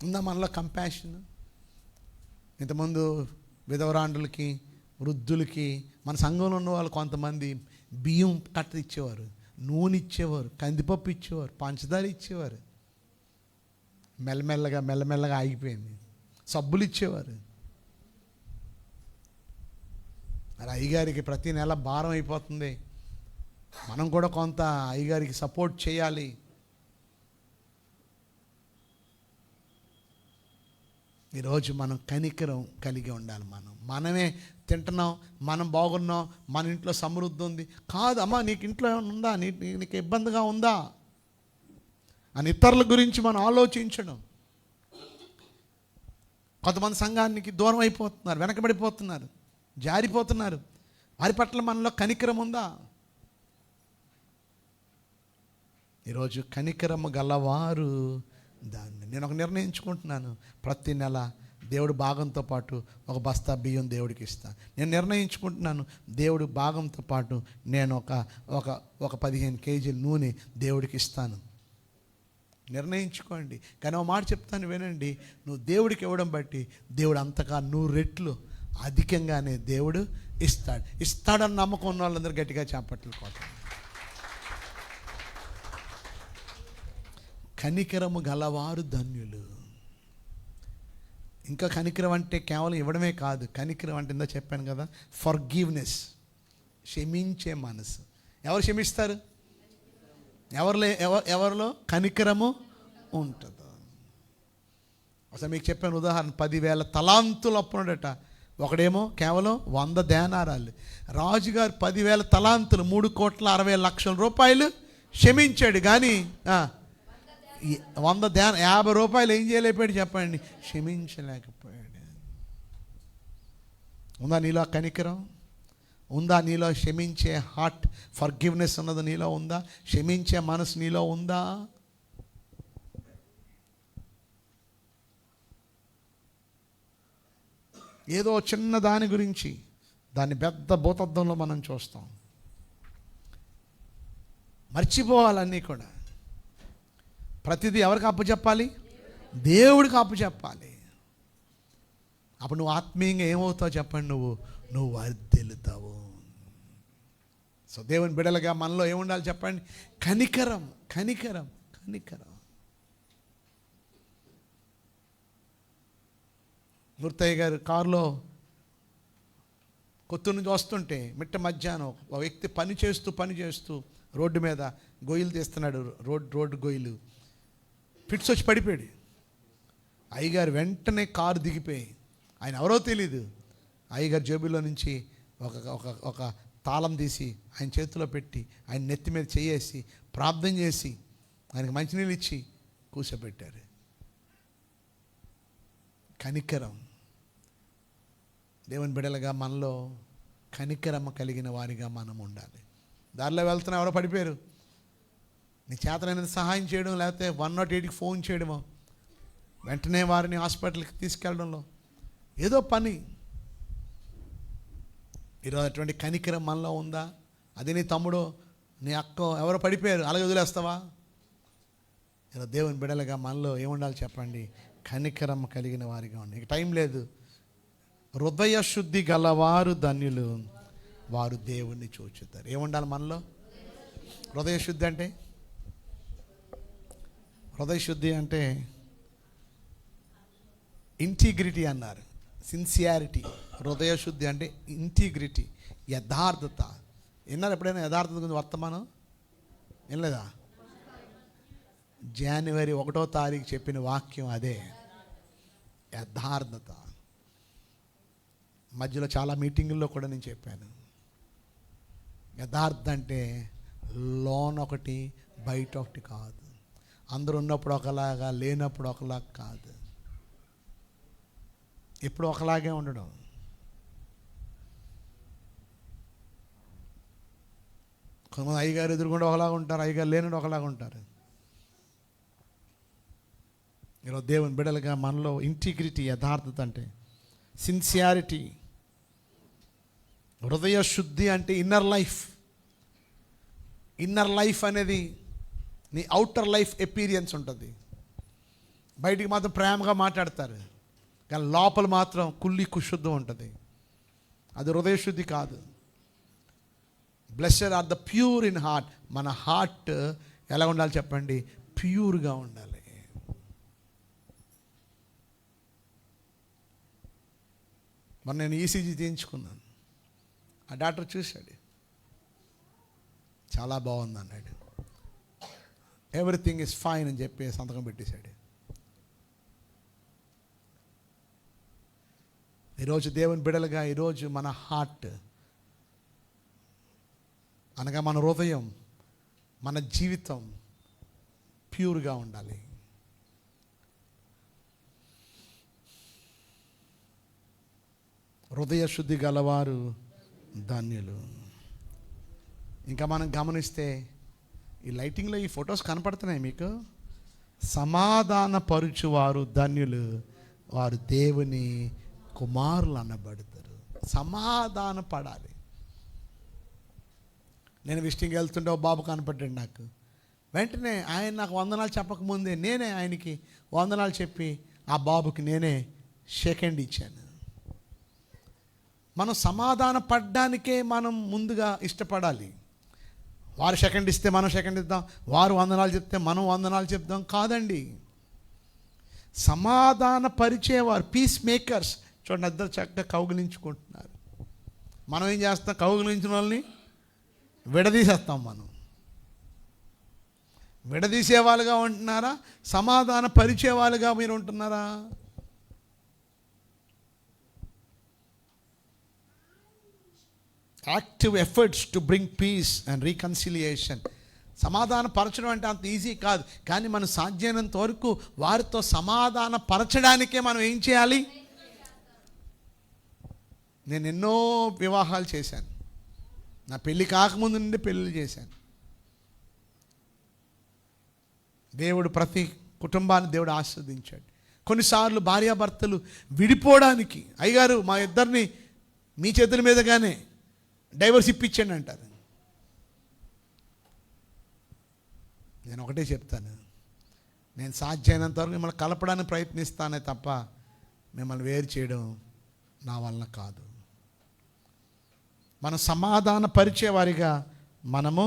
ఉందా? మనలో కంపాషన్. ఇంతకుముందు విధవరాండ్రులకి, వృద్ధులకి, మన సంఘంలో ఉన్న వాళ్ళు కొంతమంది బియ్యం కట్ట ఇచ్చేవారు, నూనె ఇచ్చేవారు, కందిపప్పు ఇచ్చేవారు, పంచదార ఇచ్చేవారు. మెల్లమెల్లగా ఆగిపోయింది. సబ్బులు ఇచ్చేవారు. మరి అయ్యగారికి ప్రతి నెల భారం అయిపోతుంది. మనం కూడా కొంత అయ్యగారికి సపోర్ట్ చేయాలి. ఈరోజు మనం కనికరం కలిగి ఉండాలి. మనమే తింటున్నాం, మనం బాగున్నాం, మన ఇంట్లో సమృద్ధి ఉంది. కాదు అమ్మా, నీకు ఇంట్లో ఏమైనా ఉందా, నీకు ఇబ్బందిగా ఉందా అని ఇతరుల గురించి మనం ఆలోచించడం. కొంతమంది సంఘానికి దూరం అయిపోతున్నారు, వెనకబడిపోతున్నారు, జారిపోతున్నారు. వారి పట్ల మనలో కనికరం ఉందా? ఈరోజు కనికరము గలవారు దాన్ని. నేను ఒక నిర్ణయించుకుంటున్నాను, ప్రతి నెల దేవుడు భాగంతో పాటు ఒక బస్తా బియ్యం దేవుడికి ఇస్తాను. నేను నిర్ణయించుకుంటున్నాను, దేవుడు భాగంతో పాటు నేను ఒక 15 కేజీల నూనె దేవుడికి ఇస్తాను. నిర్ణయించుకోండి. కానీ ఒక మాట చెప్తాను వినండి, నువ్వు దేవుడికి ఇవ్వడం బట్టి దేవుడు అంతగా 100 రెట్లు అధికంగానే దేవుడు ఇస్తాడని నమ్మకం ఉన్న వాళ్ళందరూ గట్టిగా చేపట్లు కొట్టాలి. కనికరము గలవారు ధన్యులు. ఇంకా కనికరం అంటే కేవలం ఇవ్వడమే కాదు. కనికరం అంటే ఇందా చెప్పాను కదా, ఫర్గివ్నెస్, క్షమించే మనసు. ఎవరు క్షమిస్తారు? ఎవరిలో కనికరము ఉంటుందో. అసలు మీకు చెప్పాను ఉదాహరణ, 10,000 తలాంతులు అప్పుడట. ఒకడేమో కేవలం 100 దేనారాలు. రాజుగారు 10,000 తలాంతులు, 3,60,00,000 రూపాయలు క్షమించాడు. కానీ 50 రూపాయలు ఏం చేయలేకపోయాడు చెప్పండి? క్షమించలేకపోయాడు. ఉందా నీలో కనికరం? ఉందా నీలో? క్షమించే హార్ట్, ఫర్గివ్నెస్ అన్నది నీలో ఉందా? క్షమించే మనసు నీలో ఉందా? ఏదో చిన్న దాని గురించి దాన్ని పెద్ద భూతద్దంలో మనం చూస్తాం. మర్చిపోవాలన్నీ కూడా. ప్రతిదీ ఎవరికి అప్పచెప్పాలి? దేవుడికి అప్పచెప్పాలి. అప్పుడు నువ్వు ఆత్మీయంగా ఏమవుతావు చెప్పండి? నువ్వు వర్ధిల్లుతావు. సో దేవుని బిడ్డలుగా మనలో ఏముండాలి చెప్పండి? కనికరం, కనికరం, కనికరం. మూర్తయ్య గారు కారులో కొత్తూరు నుంచి వస్తుంటే మిట్ట మధ్యాహ్నం ఒక వ్యక్తి పని చేస్తూ రోడ్డు మీద గొయ్యలు తీస్తున్నాడు. రోడ్డు గొయ్యలు. ఫిట్స్ వచ్చి పడిపోయాడు. అయ్యగారు వెంటనే కారు దిగిపోయి, ఆయన ఎవరో తెలీదు, అయ్యగారు జేబులో నుంచి ఒక తాళం తీసి ఆయన చేతిలో పెట్టి ఆయన నెత్తి మీద చేయేసి ప్రార్థన చేసి ఆయనకు మంచినీళ్ళు ఇచ్చి కూర్చోబెట్టారు. కనికరం. దేవుని బిడ్డలుగా మనలో కనికరమ కలిగిన వారిగా మనం ఉండాలి. దారిలో వెళ్తున్నా ఎవరో పడిపోయారు, నీ చేతనైనంత సహాయం చేయడం, లేకపోతే 108కి ఫోన్ చేయడమో, వెంటనే వారిని హాస్పిటల్కి తీసుకెళ్ళడంలో ఏదో పని. ఈరోజు అటువంటి కనికరం మనలో ఉందా? అది నీ తమ్ముడు, నీ అక్క ఎవరో పడిపోయారు, అలాగే వదిలేస్తావా? ఇలా దేవుని బిడ్డలుగా మనలో ఏముండాలి చెప్పండి? కనికరం కలిగిన వారిగా ఉండి. ఇక టైం లేదు. హృదయ శుద్ధి గలవారు ధన్యులు, వారు దేవుణ్ణి చూచుతారు. ఏముండాలి మనలో? హృదయ శుద్ధి అంటే, హృదయ శుద్ధి అంటే ఇంటిగ్రిటీ అన్నారు, సిన్సియారిటీ. హృదయ శుద్ధి అంటే ఇంటిగ్రిటీ, యథార్థత. విన్నారు ఎప్పుడైనా యథార్థత గురించి వర్తమానం? ఏం లేదా? జనవరి 1వ తారీఖు చెప్పిన వాక్యం అదే, యథార్థత. మధ్యలో చాలా మీటింగుల్లో కూడా నేను చెప్పాను, యథార్థత అంటే లోన్ ఒకటి బయట ఒకటి కాదు. అందరూ ఉన్నప్పుడు ఒకలాగా, లేనప్పుడు ఒకలాగా కాదు, ఎప్పుడు ఒకలాగే ఉండడం. కొంతమంది అయ్యగారు ఎదురుకుండా ఒకలాగా ఉంటారు, అయ్యగారు లేనప్పుడు ఒకలాగా ఉంటారు. ఈరోజు దేవుని బిడ్డలుగా మనలో ఇంటిగ్రిటీ, యథార్థత అంటే సిన్సియారిటీ. హృదయ శుద్ధి అంటే ఇన్నర్ లైఫ్. ఇన్నర్ లైఫ్ అనేది నీ అవుటర్ లైఫ్ ఎపీరియన్స్ ఉంటుంది. బయటికి మాత్రం ప్రేమగా మాట్లాడతారు, కానీ లోపల మాత్రం కుళ్ళి కుశుద్ధం ఉంటుంది. అది హృదయ శుద్ధి కాదు. Blessed are the pure in heart. మన హార్ట్ ఎలా ఉండాలి చెప్పండి? ప్యూర్గా ఉండాలి. మరి నేను ఈసీజీ తీయించుకున్నాను. ఆ డాక్టర్ చూశాడు, చాలా బాగుంది అన్నాడు. ఎవ్రీథింగ్ ఇస్ ఫైన్ అని చెప్పి సంతకం పెట్టేశాడు. ఈరోజు దేవుని బిడ్డలుగా ఈరోజు మన హార్ట్ అనగా మన హృదయం, మన జీవితం ప్యూర్గా ఉండాలి. హృదయ శుద్ధి గలవారు ధన్యులు. ఇంకా మనం గమనిస్తే ఈ లైటింగ్లో ఈ ఫొటోస్ కనపడుతున్నాయి మీకు. సమాధానపరుచువారు ధన్యులు, వారు దేవుని కుమారులు అనబడతారు. సమాధాన పడాలి. నేను విజిటింగ్కి వెళ్తుంటే ఓ బాబు కనపడ్డాడు నాకు. వెంటనే ఆయన నాకు వందనాలు చెప్పకముందే నేనే ఆయనకి వందనాలు చెప్పి ఆ బాబుకి నేనే సెకండ్ ఇచ్చాను. మనం సమాధాన పడ్డానికే మనం ముందుగా ఇష్టపడాలి. వారు సెకండ్ ఇస్తే మనం సెకండ్ ఇద్దాం, వారు వందనాలు చెప్తే మనం వందనాలు చెప్దాం కాదండి. సమాధాన పరిచేవారు, పీస్ మేకర్స్. చూడండి, ఇద్దరు చక్కగా కౌగిలించుకుంటున్నారు. మనం ఏం చేస్తాం? కౌగిలించిన వాళ్ళని విడదీసేస్తాం. మనం విడదీసే వాళ్ళుగా ఉంటున్నారా? సమాధాన పరిచే వాళ్ళుగా మీరు ఉంటున్నారా? Active efforts to bring peace and reconciliation. సమాధాన పరచడం అంటే అంత ఈజీ కాదు, కానీ మనం సాధ్యమైనంత వరకు వారితో సమాధాన పరచడానికే మనం ఏం చేయాలి? నేను ఎన్నో వివాహాలు చేశాను. నా పెళ్ళి కాకముందు నుండి పెళ్ళి చేశాను. దేవుడు ప్రతి కుటుంబాన్ని దేవుడు ఆస్వాదించాడు. కొన్నిసార్లు భార్యాభర్తలు విడిపోవడానికి, అయ్యగారు మా ఇద్దరిని మీ చేతుల మీదగానే డైవర్స్ ఇప్పించండి అంటారు. నేను ఒకటే చెప్తాను, నేను సాధ్యమైనంత వరకు మిమ్మల్ని కలపడానికి ప్రయత్నిస్తానే తప్ప మిమ్మల్ని వేరు చేయడం నా వలన కాదు. మనం సమాధాన పరిచేవారిగా మనము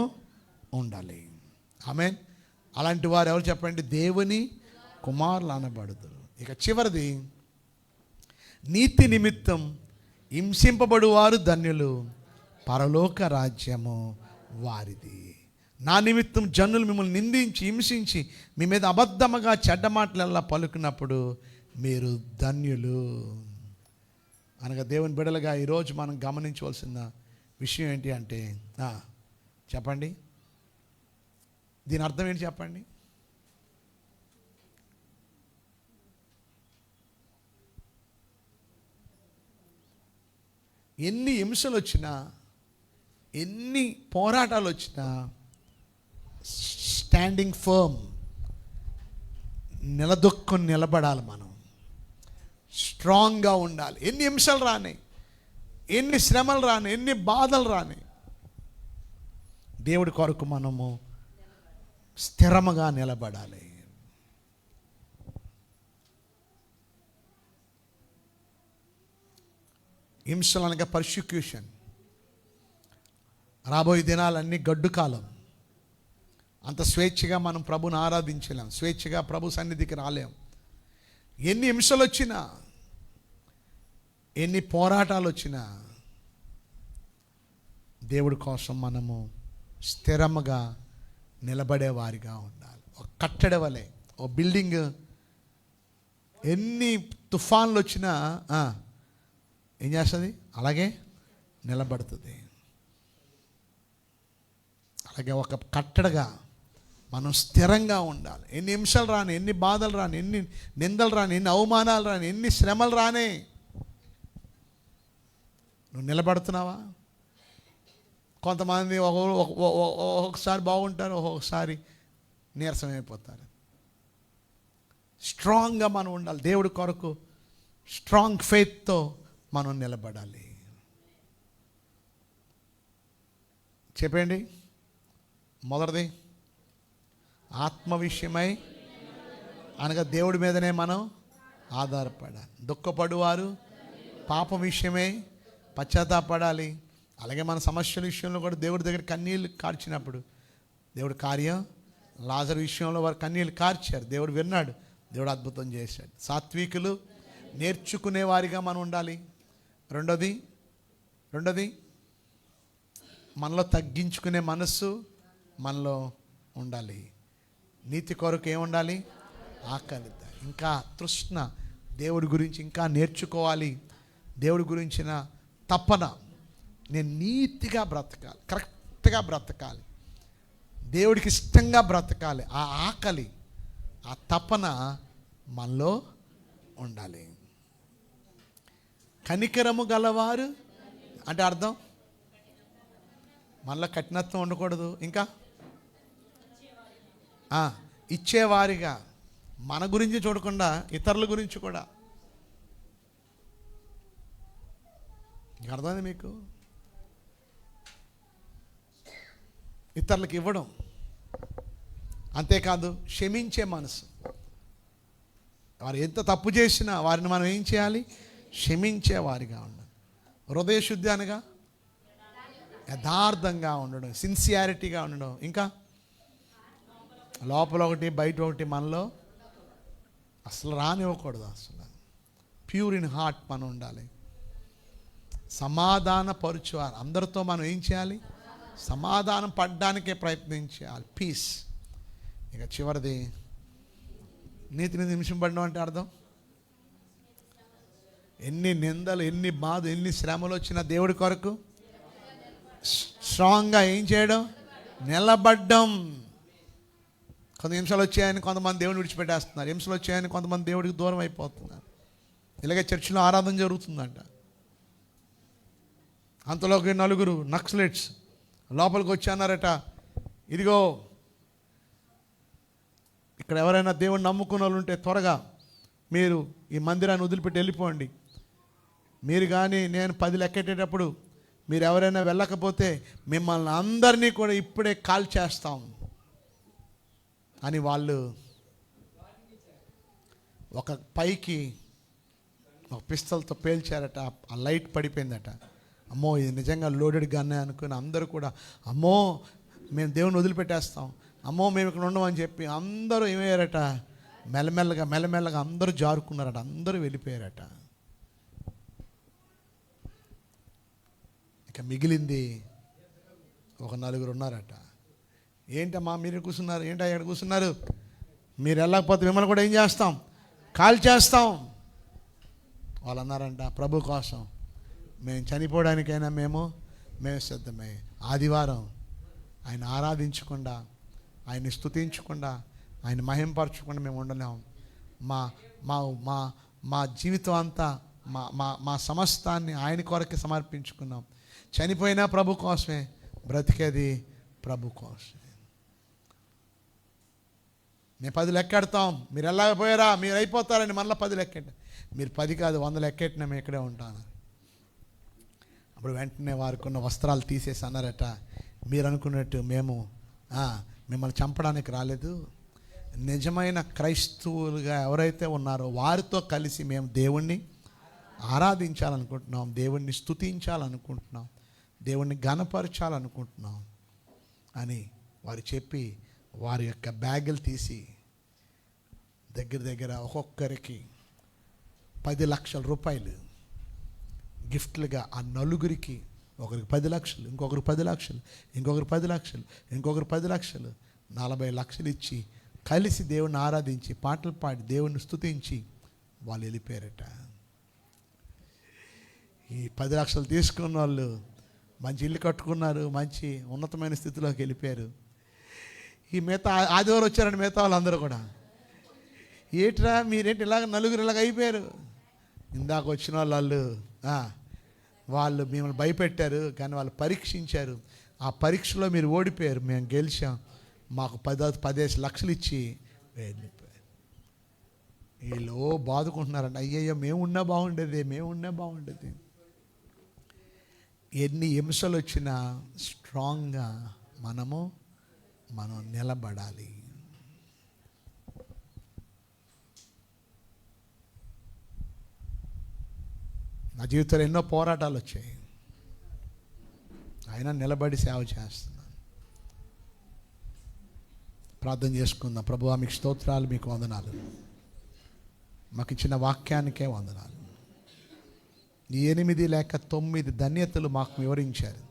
ఉండాలి. ఆమేన్. అలాంటి వారు ఎవరు చెప్పండి? దేవుని కుమారులు అనబడుదురు. ఇక చివరిది, నీతి నిమిత్తం హింసింపబడువారు ధన్యులు, పరలోక రాజ్యము వారిది. నా నిమిత్తం జనులు మిమ్మల్ని నిందించి హింసించి మీ మీద అబద్ధముగా చెడ్డ మాటలల్లా పలుకున్నప్పుడు మీరు ధన్యులు. అనగా దేవుని బిడ్డలుగా ఈరోజు మనం గమనించవలసిన విషయం ఏంటి అంటే, చెప్పండి, దీని అర్థం ఏంటి చెప్పండి? ఎన్ని హింసలు వచ్చినా, ఎన్ని పోరాటాలు వచ్చినా స్టాండింగ్ ఫర్మ్, నిలదొక్కుని నిలబడాలి. మనం స్ట్రాంగ్గా ఉండాలి. ఎన్ని హింసలు రాని, ఎన్ని శ్రమలు రాని, ఎన్ని బాధలు రాని, దేవుడి కొరకు మనము స్థిరముగా నిలబడాలి. హింసలు అనగా పర్సిక్యూషన్. రాబోయే దినాలన్నీ గడ్డు కాలం. అంత స్వేచ్ఛగా మనం ప్రభుని ఆరాధించలేం, స్వేచ్ఛగా ప్రభు సన్నిధికి రాలేం. ఎన్ని హింసలు వచ్చినా, ఎన్ని పోరాటాలు వచ్చినా దేవుడి కోసం మనము స్థిరముగా నిలబడేవారిగా ఉండాలి. ఒక కట్టడి వలె, ఓ బిల్డింగ్ ఎన్ని తుఫాన్లు వచ్చినా ఏం చేస్తుంది? అలాగే నిలబడుతుంది. అలాగే ఒక కట్టడగా మనం స్థిరంగా ఉండాలి. ఎన్ని హింసలు రాని, ఎన్ని బాధలు రాని, ఎన్ని నిందలు రాని, ఎన్ని అవమానాలు రాని, ఎన్ని శ్రమలు రానే, నువ్వు నిలబడుతున్నావా? కొంతమంది ఒక్కొక్కసారి బాగుంటారు, ఒక్కొక్కసారి నీరసమైపోతారు. స్ట్రాంగ్గా మనం ఉండాలి. దేవుడి కొరకు స్ట్రాంగ్ ఫెయిత్తో మనం నిలబడాలి. చెప్పండి. మొదటిది, ఆత్మ విషయమై అనగా దేవుడి మీదనే మనం ఆధారపడాలి. దుఃఖపడువారు పాపం విషయమై పశ్చాత్తాపడాలి. అలాగే మన సమస్యల విషయంలో కూడా దేవుడి దగ్గర కన్నీళ్ళు కార్చినప్పుడు దేవుడు కార్యం, లాజరు విషయంలో వారు కన్నీళ్ళు కార్చారు, దేవుడు విన్నాడు, దేవుడు అద్భుతం చేశాడు. సాత్వికులు నేర్చుకునేవారిగా మనం ఉండాలి. రెండోది మనలో తగ్గించుకునే మనస్సు మనలో ఉండాలి. నీతి కొరకు ఏముండాలి? ఆకలిత, ఇంకా తృష్ణ, దేవుడి గురించి ఇంకా నేర్చుకోవాలి, దేవుడి గురించిన తపన. నేను నీతిగా బ్రతకాలి, కరెక్ట్గా బ్రతకాలి, దేవుడికి ఇష్టంగా బ్రతకాలి. ఆ ఆకలి, ఆ తపన మనలో ఉండాలి. కనికరము గలవారు అంటే అర్థం మనలో కఠినత్వం ఉండకూడదు. ఇంకా ఇచ్చేవారిగా, మన గురించి చూడకుండా ఇతరుల గురించి కూడా. అర్థమైంది మీకు? ఇతరులకు ఇవ్వడం, అంతేకాదు క్షమించే మనసు. వారు ఎంత తప్పు చేసినా వారిని మనం ఏం చేయాలి? క్షమించే వారిగా ఉండాలి. హృదయ శుద్ధి అనగా యథార్థంగా ఉండడం, సిన్సియారిటీగా ఉండడం. ఇంకా లోపల ఒకటి బయట ఒకటి మనలో అసలు రానివ్వకూడదు. అసలు ప్యూర్ ఇన్ హార్ట్ మనం ఉండాలి. సమాధాన పరుచువారు, అందరితో మనం ఏం చేయాలి? సమాధానం పడడానికే ప్రయత్నించాలి. పీస్. ఇక చివరిది, నీతిని హింసింపబడడం అంటే అర్థం, ఎన్ని నిందలు, ఎన్ని బాధ, ఎన్ని శ్రమలు వచ్చినా దేవుడి కొరకు స్ట్రాంగ్గా ఏం చేయడం? నిలబడ్డం. కొంత హింసలు వచ్చాయని కొంతమంది దేవుడిని విడిచిపెట్టేస్తున్నారు, హింసలు వచ్చాయని కొంతమంది దేవుడికి దూరం అయిపోతున్నారు. ఇలాగే చర్చిలో ఆరాధన జరుగుతుందంట, అంతలోకి 4 నక్సలైట్స్ లోపలికి వచ్చి అన్నారట, ఇదిగో ఇక్కడ ఎవరైనా దేవుని నమ్ముకున్న వాళ్ళు ఉంటే త్వరగా మీరు ఈ మందిరాన్ని వదిలిపెట్టి వెళ్ళిపోండి. మీరు కానీ నేను 10 లెక్కెట్టేటప్పుడు మీరు ఎవరైనా వెళ్ళకపోతే మిమ్మల్ని అందరినీ కూడా ఇప్పుడే కాల్ చేస్తాం అని వాళ్ళు ఒక పైకి ఒక పిస్తల్తో పేల్చారట. ఆ లైట్ పడిపోయిందట. అమ్మో ఇది నిజంగా లోడెడ్ గన్నే అనుకుని అందరూ కూడా అమ్మో మేము దేవుని వదిలిపెట్టేస్తాం, అమ్మో మేము ఇక్కడ ఉండమని చెప్పి అందరూ ఏమయ్యారట, మెల్లమెల్లగా అందరూ జారుకున్నారట, అందరూ వెళ్ళిపోయారట. ఇక మిగిలింది ఒక 4 ఉన్నారట. ఏంటమ్మా మీరు కూర్చున్నారు, ఏంటి అక్కడ కూర్చున్నారు, మీరు వెళ్ళకపోతే మిమ్మల్ని కూడా ఏం చేస్తాం, కాల్ చేస్తాం. వాళ్ళు అన్నారంట, ప్రభు కోసం మేము చనిపోవడానికైనా మేము సిద్ధమే. ఆదివారం ఆయన ఆరాధించకుండా, ఆయన్ని స్తుతించకుండా, ఆయన మహింపరచకుండా మేము ఉండలేము. మా మా మా మా జీవితం అంతా మా సమస్తాన్ని ఆయన కొరకే సమర్పించుకున్నాం. చనిపోయినా ప్రభు కోసమే, బ్రతికేది ప్రభు కోసమే. మేము 10 లెక్కెడతాం, మీరు వెళ్ళకపోయారా మీరు అయిపోతారని మళ్ళీ 10 లెక్కెట్ట. మీరు 10 కాదు 100 లెక్కెట్టినా మేము ఇక్కడే ఉంటాను. అప్పుడు వెంటనే వారికున్న వస్త్రాలు తీసేసి అన్నారట, మీరు అనుకున్నట్టు మేము మిమ్మల్ని చంపడానికి రాలేదు. నిజమైన క్రైస్తవులుగా ఎవరైతే ఉన్నారో వారితో కలిసి మేము దేవుణ్ణి ఆరాధించాలనుకుంటున్నాం, దేవుణ్ణి స్తుతించాలనుకుంటున్నాం, దేవుణ్ణి ఘనపరచాలనుకుంటున్నాం అని వారు చెప్పి వారి యొక్క బ్యాగులు తీసి దగ్గర ఒక్కొక్కరికి 10 లక్షల రూపాయలు గిఫ్ట్లుగా ఆ నలుగురికి, ఒకరికి 10 లక్షలు, ఇంకొకరు 10 లక్షలు, ఇంకొకరు 10 లక్షలు, ఇంకొకరు 10 లక్షలు, 40 లక్షలు ఇచ్చి కలిసి దేవుణ్ణి ఆరాధించి పాటలు పాడి దేవుణ్ణి స్తుతించి వాళ్ళు వెళ్ళిపోయారట. ఈ 10 లక్షలు తీసుకున్న వాళ్ళు మంచి ఇల్లు కట్టుకున్నారు, మంచి ఉన్నతమైన స్థితిలోకి వెళ్ళిపోయారు. ఈ మిగతా ఆదివారం వచ్చారండి మిగతా వాళ్ళందరూ కూడా, ఏట్రా మీరేంటి ఇలాగ నలుగురు ఇలాగ అయిపోయారు. ఇందాక వచ్చిన వాళ్ళు మిమ్మల్ని భయపెట్టారు, కానీ వాళ్ళు పరీక్షించారు. ఆ పరీక్షలో మీరు ఓడిపోయారు, మేము గెలిచాం, మాకు 15 లక్షలు ఇచ్చి వెళ్ళిపోయారు. వీళ్ళు బాదుకుంటున్నారంట, అయ్యయ్యో మేము ఉన్నా బాగుండేది. ఎన్ని హింసలు వచ్చినా స్ట్రాంగ్గా మనం నిలబడాలి. నా జీవితంలో ఎన్నో పోరాటాలు వచ్చాయి, అయినా నిలబడి సేవ చేస్తున్నాను. ప్రార్థన చేసుకుందాం. ప్రభువా మీకు స్తోత్రాలు, మీకు వందనాలు, మాకు ఇచ్చిన వాక్యానికే వందనాలు. 8 లేక 9 ధన్యతలు మాకు వివరించారు.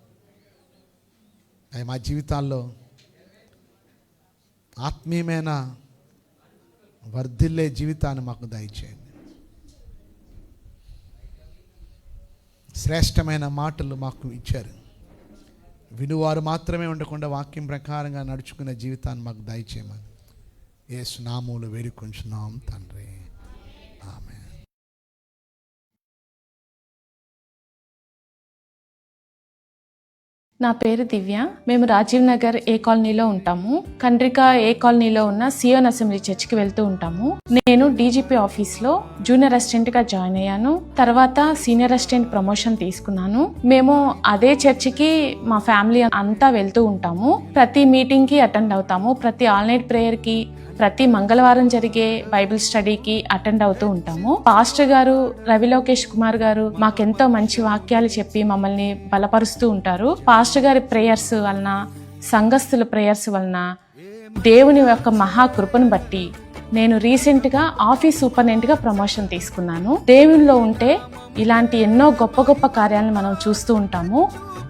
అవి మా జీవితాల్లో ఆత్మీయమైన వర్ధిల్లే జీవితాన్ని మాకు దయచేయండి. శ్రేష్టమైన మాటలు మాకు ఇచ్చారు, వినువారు మాత్రమే ఉండకుండా వాక్యం ప్రకారంగా నడుచుకునే జీవితాన్ని మాకు దయచేయమని యేసు నామములో వేడుకొంచున్నాం తండ్రి, ఆమేన్. నా పేరు దివ్య. మేము రాజీవ్ నగర్ ఏ కాలనీలో ఉంటాము. కండ్రిక ఏ కాలనీలో ఉన్న సియోన్ అసెంబ్లీ చర్చ్కి వెళ్తూ ఉంటాము. నేను డీజీపీ ఆఫీస్లో జూనియర్ అసిస్టెంట్గా జాయిన్ అయ్యాను. తర్వాత సీనియర్ అసిస్టెంట్ ప్రమోషన్ తీసుకున్నాను. మేము అదే చర్చికి మా ఫ్యామిలీ అంతా వెళ్తూ ఉంటాము. ప్రతి మీటింగ్కి అటెండ్ అవుతాము. ప్రతి ఆల్ నైట్ ప్రేయర్కి, ప్రతి మంగళవారం జరిగే బైబిల్ స్టడీకి అటెండ్ అవుతూ ఉంటాము. పాస్టర్ గారు రవిలోకేష్ కుమార్ గారు మాకెంతో మంచి వాక్యాలు చెప్పి మమ్మల్ని బలపరుస్తూ ఉంటారు. పాస్టర్ గారి ప్రేయర్స్ వలన, సంఘస్థుల ప్రేయర్స్ వలన, దేవుని యొక్క మహాకృపను బట్టి నేను రీసెంట్గా ఆఫీస్ సూపరింటెండెంట్గా ప్రమోషన్ తీసుకున్నాను. దేవునిలో ఉంటే ఇలాంటి ఎన్నో గొప్ప గొప్ప కార్యాలను మనం చూస్తూ ఉంటాము.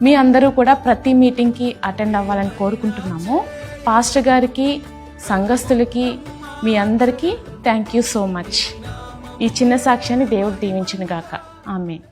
మీ అందరూ కూడా ప్రతి మీటింగ్కి అటెండ్ అవ్వాలని కోరుకుంటున్నాము. పాస్టర్ గారికి, సంఘస్థులకి, మీ అందరికీ థ్యాంక్ యూ సో మచ్. ఈ చిన్న సాక్ష్యాన్ని దేవుడు దీవించును గాక. ఆమేన్.